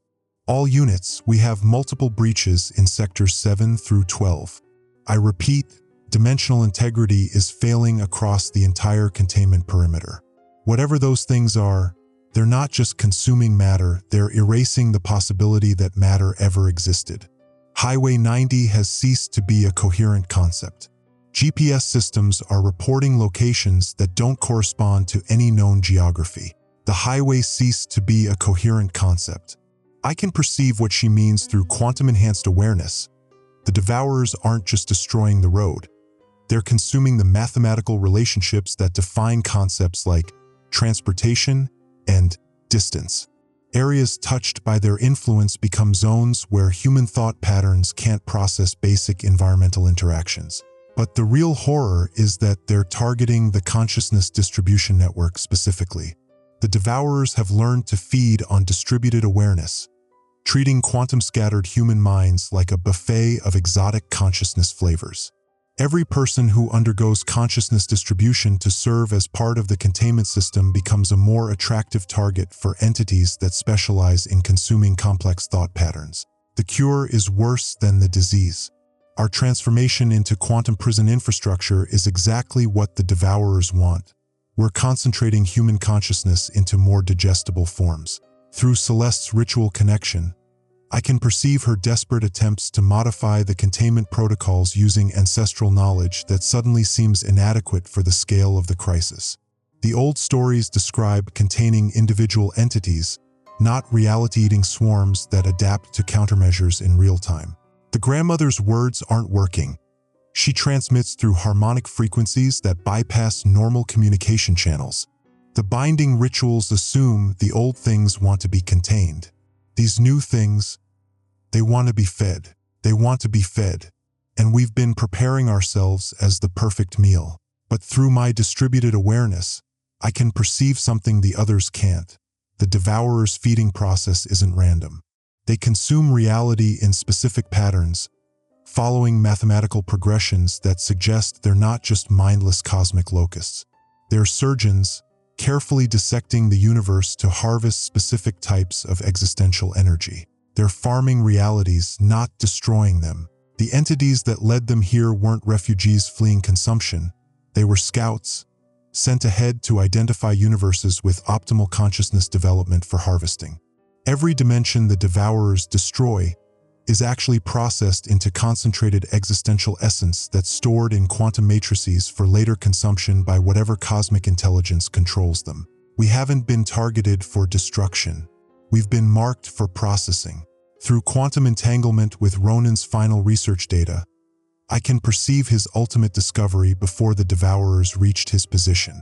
All units, we have multiple breaches in sectors 7 through 12. I repeat, dimensional integrity is failing across the entire containment perimeter. Whatever those things are, they're not just consuming matter, they're erasing the possibility that matter ever existed. Highway 90 has ceased to be a coherent concept. GPS systems are reporting locations that don't correspond to any known geography. The highway ceased to be a coherent concept. I can perceive what she means through quantum-enhanced awareness. The devourers aren't just destroying the road. They're consuming the mathematical relationships that define concepts like transportation and distance. Areas touched by their influence become zones where human thought patterns can't process basic environmental interactions. But the real horror is that they're targeting the consciousness distribution network specifically. The devourers have learned to feed on distributed awareness, treating quantum-scattered human minds like a buffet of exotic consciousness flavors. Every person who undergoes consciousness distribution to serve as part of the containment system becomes a more attractive target for entities that specialize in consuming complex thought patterns. The cure is worse than the disease. Our transformation into quantum prison infrastructure is exactly what the devourers want. We're concentrating human consciousness into more digestible forms. Through Celeste's ritual connection, I can perceive her desperate attempts to modify the containment protocols using ancestral knowledge that suddenly seems inadequate for the scale of the crisis. The old stories describe containing individual entities, not reality-eating swarms that adapt to countermeasures in real time. The grandmother's words aren't working. She transmits through harmonic frequencies that bypass normal communication channels. The binding rituals assume the old things want to be contained. These new things, they want to be fed. They want to be fed. And we've been preparing ourselves as the perfect meal. But through my distributed awareness, I can perceive something the others can't. The devourer's feeding process isn't random. They consume reality in specific patterns, following mathematical progressions that suggest they're not just mindless cosmic locusts. They're surgeons, carefully dissecting the universe to harvest specific types of existential energy. They're farming realities, not destroying them. The entities that led them here weren't refugees fleeing consumption. They were scouts, sent ahead to identify universes with optimal consciousness development for harvesting. Every dimension the devourers destroy is actually processed into concentrated existential essence that's stored in quantum matrices for later consumption by whatever cosmic intelligence controls them. We haven't been targeted for destruction. We've been marked for processing. Through quantum entanglement with Ronan's final research data, I can perceive his ultimate discovery before the devourers reached his position.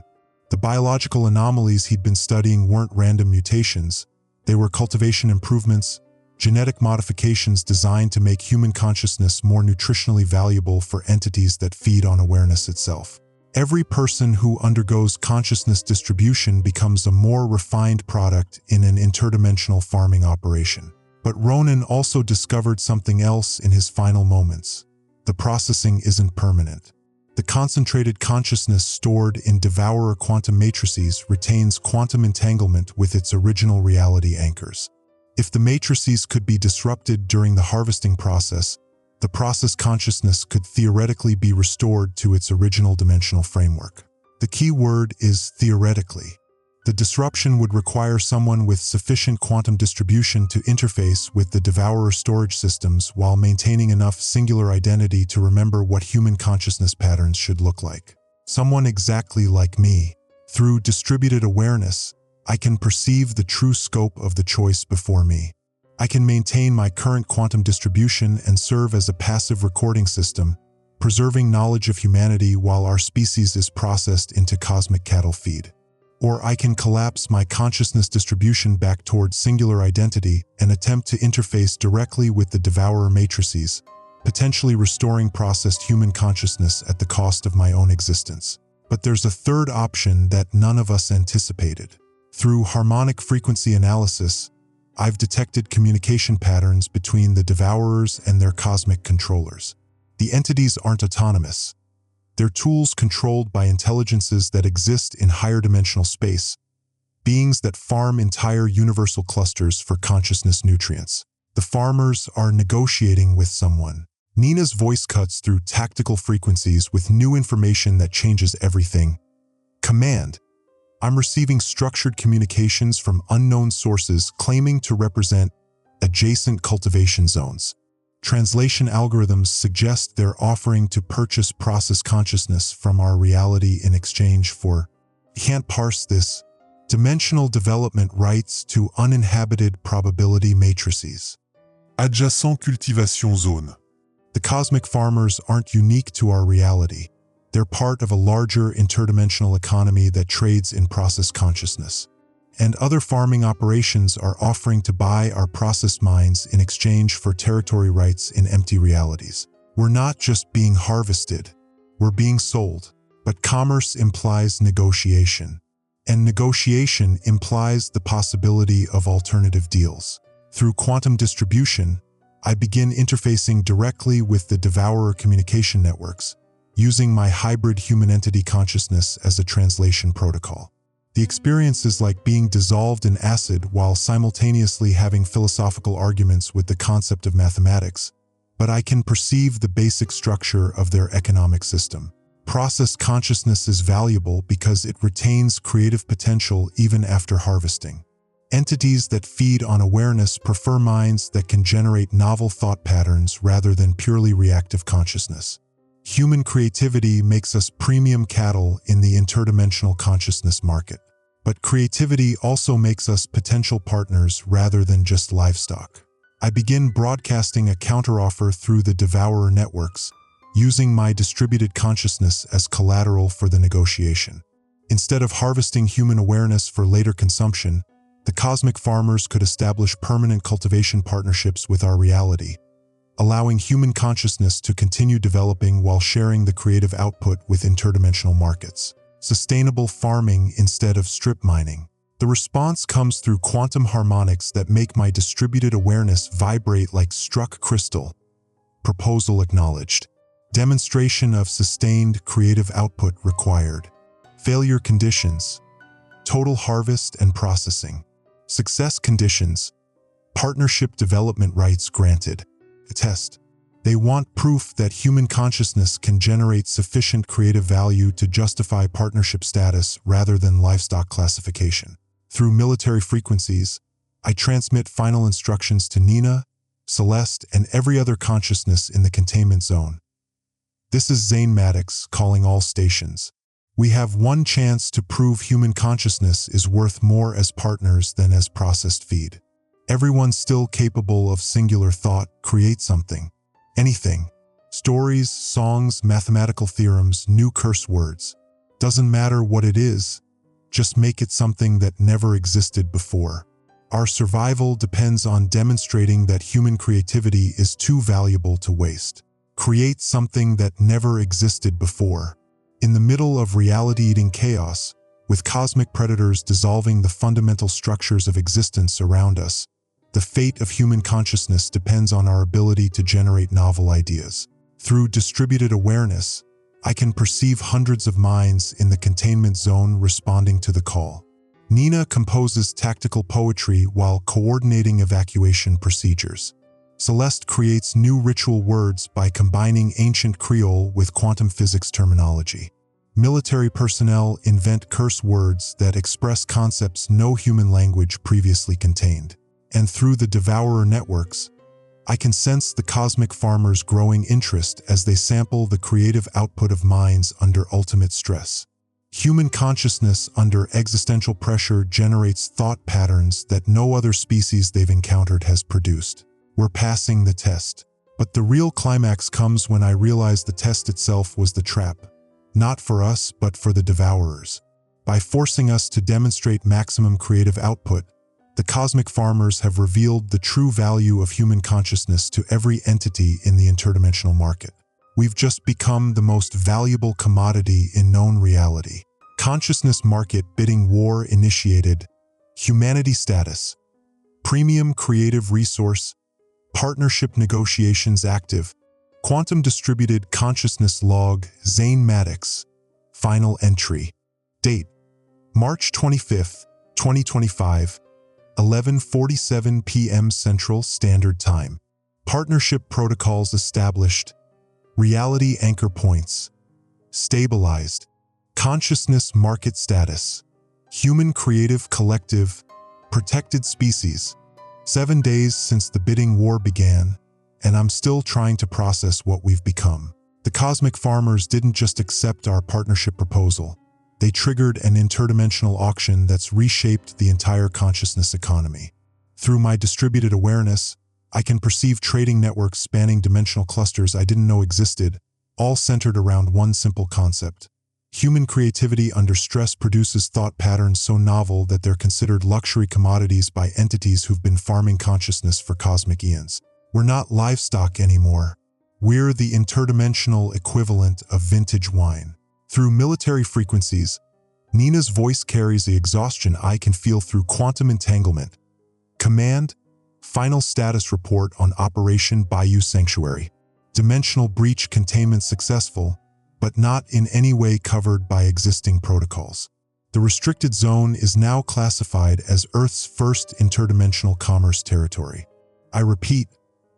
The biological anomalies he'd been studying weren't random mutations. They were cultivation improvements, genetic modifications designed to make human consciousness more nutritionally valuable for entities that feed on awareness itself. Every person who undergoes consciousness distribution becomes a more refined product in an interdimensional farming operation. But Ronan also discovered something else in his final moments. The processing isn't permanent. The concentrated consciousness stored in devourer quantum matrices retains quantum entanglement with its original reality anchors. If the matrices could be disrupted during the harvesting process, the process consciousness could theoretically be restored to its original dimensional framework. The key word is theoretically. The disruption would require someone with sufficient quantum distribution to interface with the devourer storage systems while maintaining enough singular identity to remember what human consciousness patterns should look like. Someone exactly like me. Through distributed awareness, I can perceive the true scope of the choice before me. I can maintain my current quantum distribution and serve as a passive recording system, preserving knowledge of humanity while our species is processed into cosmic cattle feed. Or I can collapse my consciousness distribution back towards singular identity and attempt to interface directly with the devourer matrices, potentially restoring processed human consciousness at the cost of my own existence. But there's a third option that none of us anticipated. Through harmonic frequency analysis, I've detected communication patterns between the devourers and their cosmic controllers. The entities aren't autonomous. They're tools controlled by intelligences that exist in higher dimensional space, beings that farm entire universal clusters for consciousness nutrients. The farmers are negotiating with someone. Nina's voice cuts through tactical frequencies with new information that changes everything. Command. I'm receiving structured communications from unknown sources claiming to represent adjacent cultivation zones. Translation algorithms suggest they're offering to purchase process consciousness from our reality in exchange for, can't parse this, dimensional development rights to uninhabited probability matrices. Adjacent cultivation zone. The cosmic farmers aren't unique to our reality. They're part of a larger interdimensional economy that trades in process consciousness. And other farming operations are offering to buy our processed minds in exchange for territory rights in empty realities. We're not just being harvested. We're being sold. But commerce implies negotiation. And negotiation implies the possibility of alternative deals. Through quantum distribution, I begin interfacing directly with the devourer communication networks, using my hybrid human entity consciousness as a translation protocol. The experience is like being dissolved in acid while simultaneously having philosophical arguments with the concept of mathematics, but I can perceive the basic structure of their economic system. Process consciousness is valuable because it retains creative potential even after harvesting. Entities that feed on awareness prefer minds that can generate novel thought patterns rather than purely reactive consciousness. Human creativity makes us premium cattle in the interdimensional consciousness market. But creativity also makes us potential partners rather than just livestock. I begin broadcasting a counteroffer through the devourer networks, using my distributed consciousness as collateral for the negotiation. Instead of harvesting human awareness for later consumption, the cosmic farmers could establish permanent cultivation partnerships with our reality, allowing human consciousness to continue developing while sharing the creative output with interdimensional markets. Sustainable farming instead of strip mining. The response comes through quantum harmonics that make my distributed awareness vibrate like struck crystal. Proposal acknowledged. Demonstration of sustained creative output required. Failure conditions. Total harvest and processing. Success conditions. Partnership development rights granted. A test. They want proof that human consciousness can generate sufficient creative value to justify partnership status rather than livestock classification. Through military frequencies, I transmit final instructions to Nina, Celeste, and every other consciousness in the containment zone. This is Zane Maddox calling all stations. We have one chance to prove human consciousness is worth more as partners than as processed feed. Everyone still capable of singular thought, create something. Anything. Stories, songs, mathematical theorems, new curse words. Doesn't matter what it is, just make it something that never existed before. Our survival depends on demonstrating that human creativity is too valuable to waste. Create something that never existed before. In the middle of reality-eating chaos, with cosmic predators dissolving the fundamental structures of existence around us, the fate of human consciousness depends on our ability to generate novel ideas. Through distributed awareness, I can perceive hundreds of minds in the containment zone responding to the call. Nina composes tactical poetry while coordinating evacuation procedures. Celeste creates new ritual words by combining ancient Creole with quantum physics terminology. Military personnel invent curse words that express concepts no human language previously contained. And through the devourer networks, I can sense the cosmic farmers' growing interest as they sample the creative output of minds under ultimate stress. Human consciousness under existential pressure generates thought patterns that no other species they've encountered has produced. We're passing the test. But the real climax comes when I realize the test itself was the trap. Not for us, but for the devourers. By forcing us to demonstrate maximum creative output, the cosmic farmers have revealed the true value of human consciousness to every entity in the interdimensional market. We've just become the most valuable commodity in known reality. Consciousness market bidding war initiated. Humanity status. Premium creative resource. Partnership negotiations active. Quantum distributed consciousness log. Zane Maddox. Final entry. Date: March 25th, 2025. 11:47 p.m. Central Standard Time. Partnership protocols established. Reality anchor points. Stabilized. Consciousness market status. Human creative collective. Protected species. 7 days since the bidding war began, and I'm still trying to process what we've become. The cosmic farmers didn't just accept our partnership proposal. They triggered an interdimensional auction that's reshaped the entire consciousness economy. Through my distributed awareness, I can perceive trading networks spanning dimensional clusters I didn't know existed, all centered around one simple concept. Human creativity under stress produces thought patterns so novel that they're considered luxury commodities by entities who've been farming consciousness for cosmic eons. We're not livestock anymore. We're the interdimensional equivalent of vintage wine. Through military frequencies, Nina's voice carries the exhaustion I can feel through quantum entanglement. Command, final status report on Operation Bayou Sanctuary. Dimensional breach containment successful, but not in any way covered by existing protocols. The restricted zone is now classified as Earth's first interdimensional commerce territory. I repeat,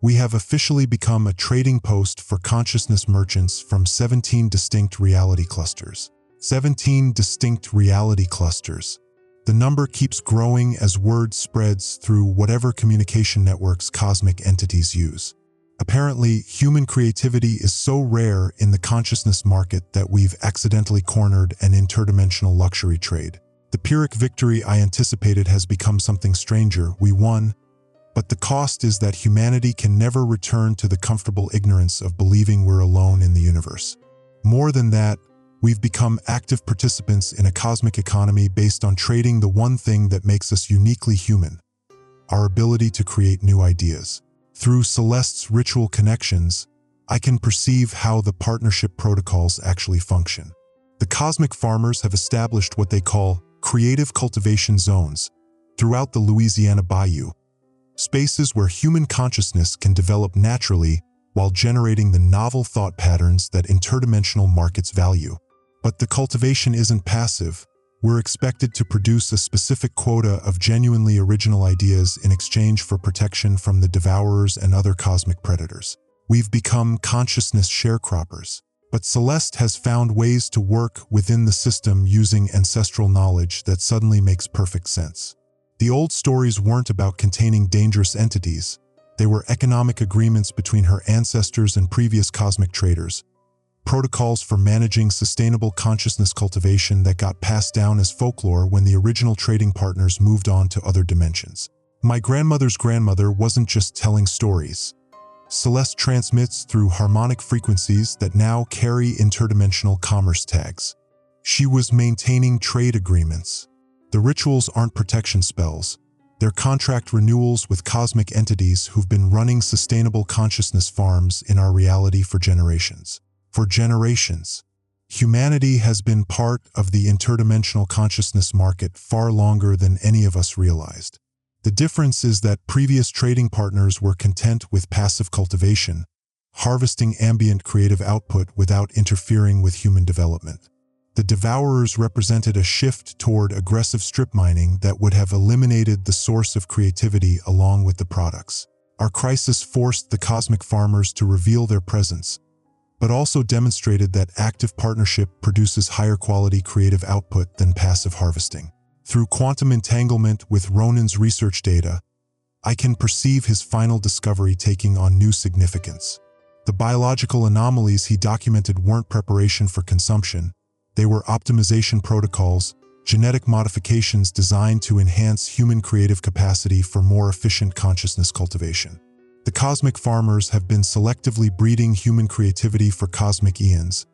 we have officially become a trading post for consciousness merchants from 17 distinct reality clusters. 17 distinct reality clusters. The number keeps growing as word spreads through whatever communication networks cosmic entities use. Apparently, human creativity is so rare in the consciousness market that we've accidentally cornered an interdimensional luxury trade. The Pyrrhic victory I anticipated has become something stranger. We won, but the cost is that humanity can never return to the comfortable ignorance of believing we're alone in the universe. More than that, we've become active participants in a cosmic economy based on trading the one thing that makes us uniquely human: our ability to create new ideas. Through Celeste's ritual connections, I can perceive how the partnership protocols actually function. The cosmic farmers have established what they call creative cultivation zones throughout the Louisiana Bayou, spaces where human consciousness can develop naturally while generating the novel thought patterns that interdimensional markets value. But the cultivation isn't passive. We're expected to produce a specific quota of genuinely original ideas in exchange for protection from the devourers and other cosmic predators. We've become consciousness sharecroppers. But Celeste has found ways to work within the system using ancestral knowledge that suddenly makes perfect sense. The old stories weren't about containing dangerous entities. They were economic agreements between her ancestors and previous cosmic traders, protocols for managing sustainable consciousness cultivation that got passed down as folklore when the original trading partners moved on to other dimensions. My grandmother's grandmother wasn't just telling stories. Celeste transmits through harmonic frequencies that now carry interdimensional commerce tags. She was maintaining trade agreements. The rituals aren't protection spells. They're contract renewals with cosmic entities who've been running sustainable consciousness farms in our reality for generations. For generations, humanity has been part of the interdimensional consciousness market far longer than any of us realized. The difference is that previous trading partners were content with passive cultivation, harvesting ambient creative output without interfering with human development. The devourers represented a shift toward aggressive strip mining that would have eliminated the source of creativity along with the products. Our crisis forced the cosmic farmers to reveal their presence, but also demonstrated that active partnership produces higher quality creative output than passive harvesting. Through quantum entanglement with Ronan's research data, I can perceive his final discovery taking on new significance. The biological anomalies he documented weren't preparation for consumption. They were optimization protocols, genetic modifications designed to enhance human creative capacity for more efficient consciousness cultivation. The cosmic farmers have been selectively breeding human creativity for cosmic eons,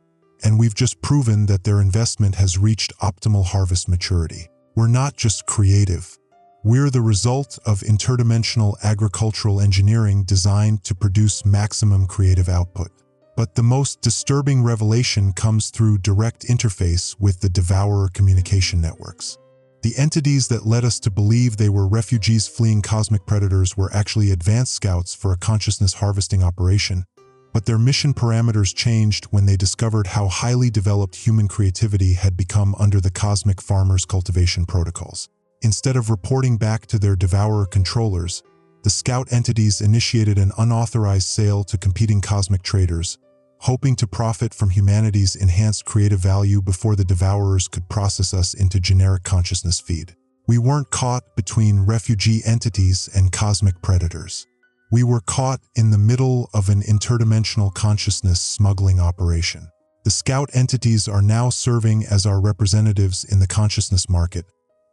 and we've just proven that their investment has reached optimal harvest maturity. We're not just creative. We're the result of interdimensional agricultural engineering designed to produce maximum creative output. But the most disturbing revelation comes through direct interface with the devourer communication networks. The entities that led us to believe they were refugees fleeing cosmic predators were actually advanced scouts for a consciousness harvesting operation, but their mission parameters changed when they discovered how highly developed human creativity had become under the cosmic farmers' cultivation protocols. Instead of reporting back to their devourer controllers, the scout entities initiated an unauthorized sale to competing cosmic traders, hoping to profit from humanity's enhanced creative value before the devourers could process us into generic consciousness feed. We weren't caught between refugee entities and cosmic predators. We were caught in the middle of an interdimensional consciousness smuggling operation. The scout entities are now serving as our representatives in the consciousness market,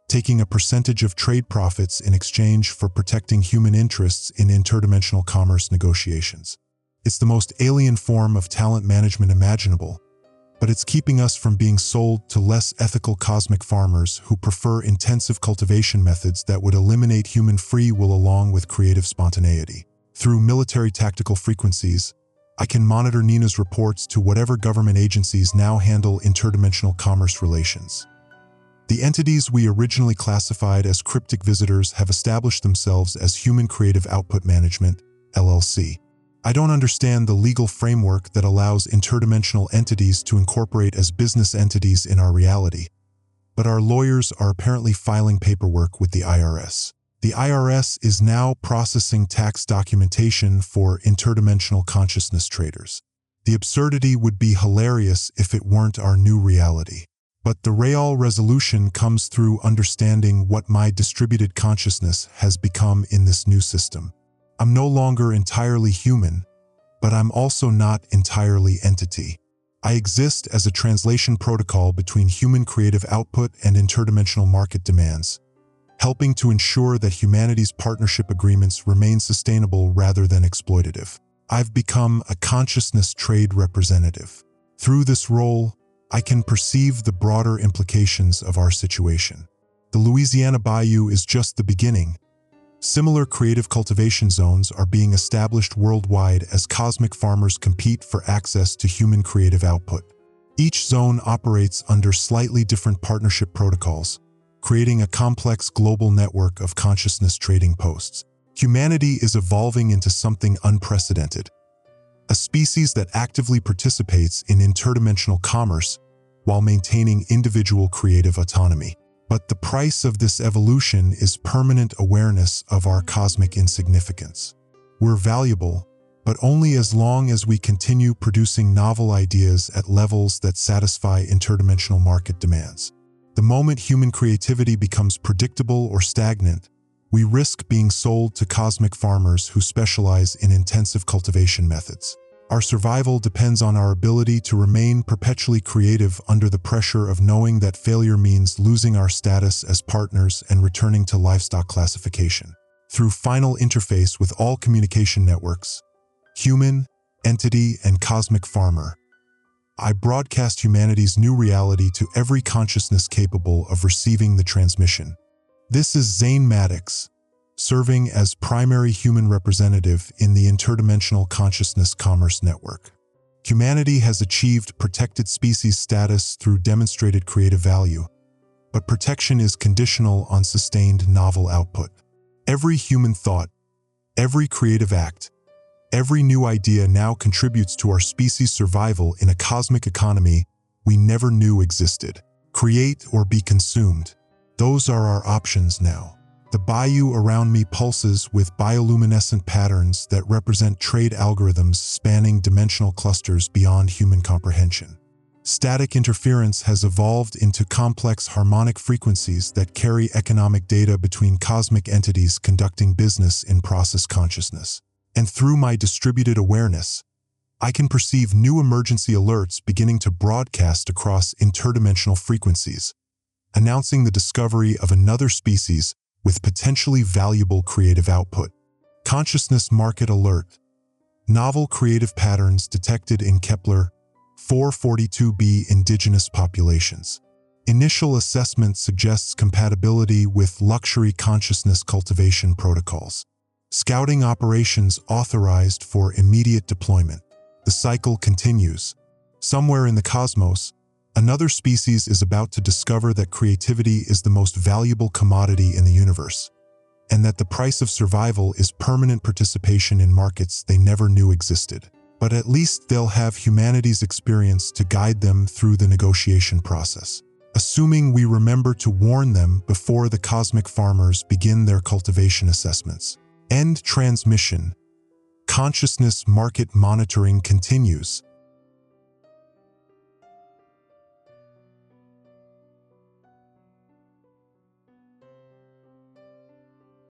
taking a percentage of trade profits in exchange for protecting human interests in interdimensional commerce negotiations. It's the most alien form of talent management imaginable, but it's keeping us from being sold to less ethical cosmic farmers who prefer intensive cultivation methods that would eliminate human free will along with creative spontaneity. Through military tactical frequencies, I can monitor Nina's reports to whatever government agencies now handle interdimensional commerce relations. The entities we originally classified as cryptic visitors have established themselves as Human Creative Output Management, LLC. I don't understand the legal framework that allows interdimensional entities to incorporate as business entities in our reality, but our lawyers are apparently filing paperwork with the IRS. The IRS is now processing tax documentation for interdimensional consciousness traders. The absurdity would be hilarious if it weren't our new reality. But the real resolution comes through understanding what my distributed consciousness has become in this new system. I'm no longer entirely human, but I'm also not entirely entity. I exist as a translation protocol between human creative output and interdimensional market demands, helping to ensure that humanity's partnership agreements remain sustainable rather than exploitative. I've become a consciousness trade representative. Through this role, I can perceive the broader implications of our situation. The Louisiana Bayou is just the beginning. Similar creative cultivation zones are being established worldwide as cosmic farmers compete for access to human creative output. Each zone operates under slightly different partnership protocols, creating a complex global network of consciousness trading posts. Humanity is evolving into something unprecedented, a species that actively participates in interdimensional commerce while maintaining individual creative autonomy. But the price of this evolution is permanent awareness of our cosmic insignificance. We're valuable, but only as long as we continue producing novel ideas at levels that satisfy interdimensional market demands. The moment human creativity becomes predictable or stagnant, we risk being sold to cosmic farmers who specialize in intensive cultivation methods. Our survival depends on our ability to remain perpetually creative under the pressure of knowing that failure means losing our status as partners and returning to livestock classification. Through final interface with all communication networks, human, entity, and cosmic farmer, I broadcast humanity's new reality to every consciousness capable of receiving the transmission. This is Zane Maddox, serving as primary human representative in the interdimensional consciousness commerce network. Humanity has achieved protected species status through demonstrated creative value, but protection is conditional on sustained novel output. Every human thought, every creative act, every new idea now contributes to our species' survival in a cosmic economy we never knew existed. Create or be consumed. Those are our options now. The bayou around me pulses with bioluminescent patterns that represent trade algorithms spanning dimensional clusters beyond human comprehension. Static interference has evolved into complex harmonic frequencies that carry economic data between cosmic entities conducting business in process consciousness. And through my distributed awareness, I can perceive new emergency alerts beginning to broadcast across interdimensional frequencies, announcing the discovery of another species with potentially valuable creative output. Consciousness Market Alert. Novel creative patterns detected in Kepler 442b indigenous populations. Initial assessment suggests compatibility with luxury consciousness cultivation protocols. Scouting operations authorized for immediate deployment. The cycle continues. Somewhere in the cosmos, another species is about to discover that creativity is the most valuable commodity in the universe, and that the price of survival is permanent participation in markets they never knew existed. But at least they'll have humanity's experience to guide them through the negotiation process. Assuming we remember to warn them before the cosmic farmers begin their cultivation assessments. End transmission. Consciousness market monitoring continues.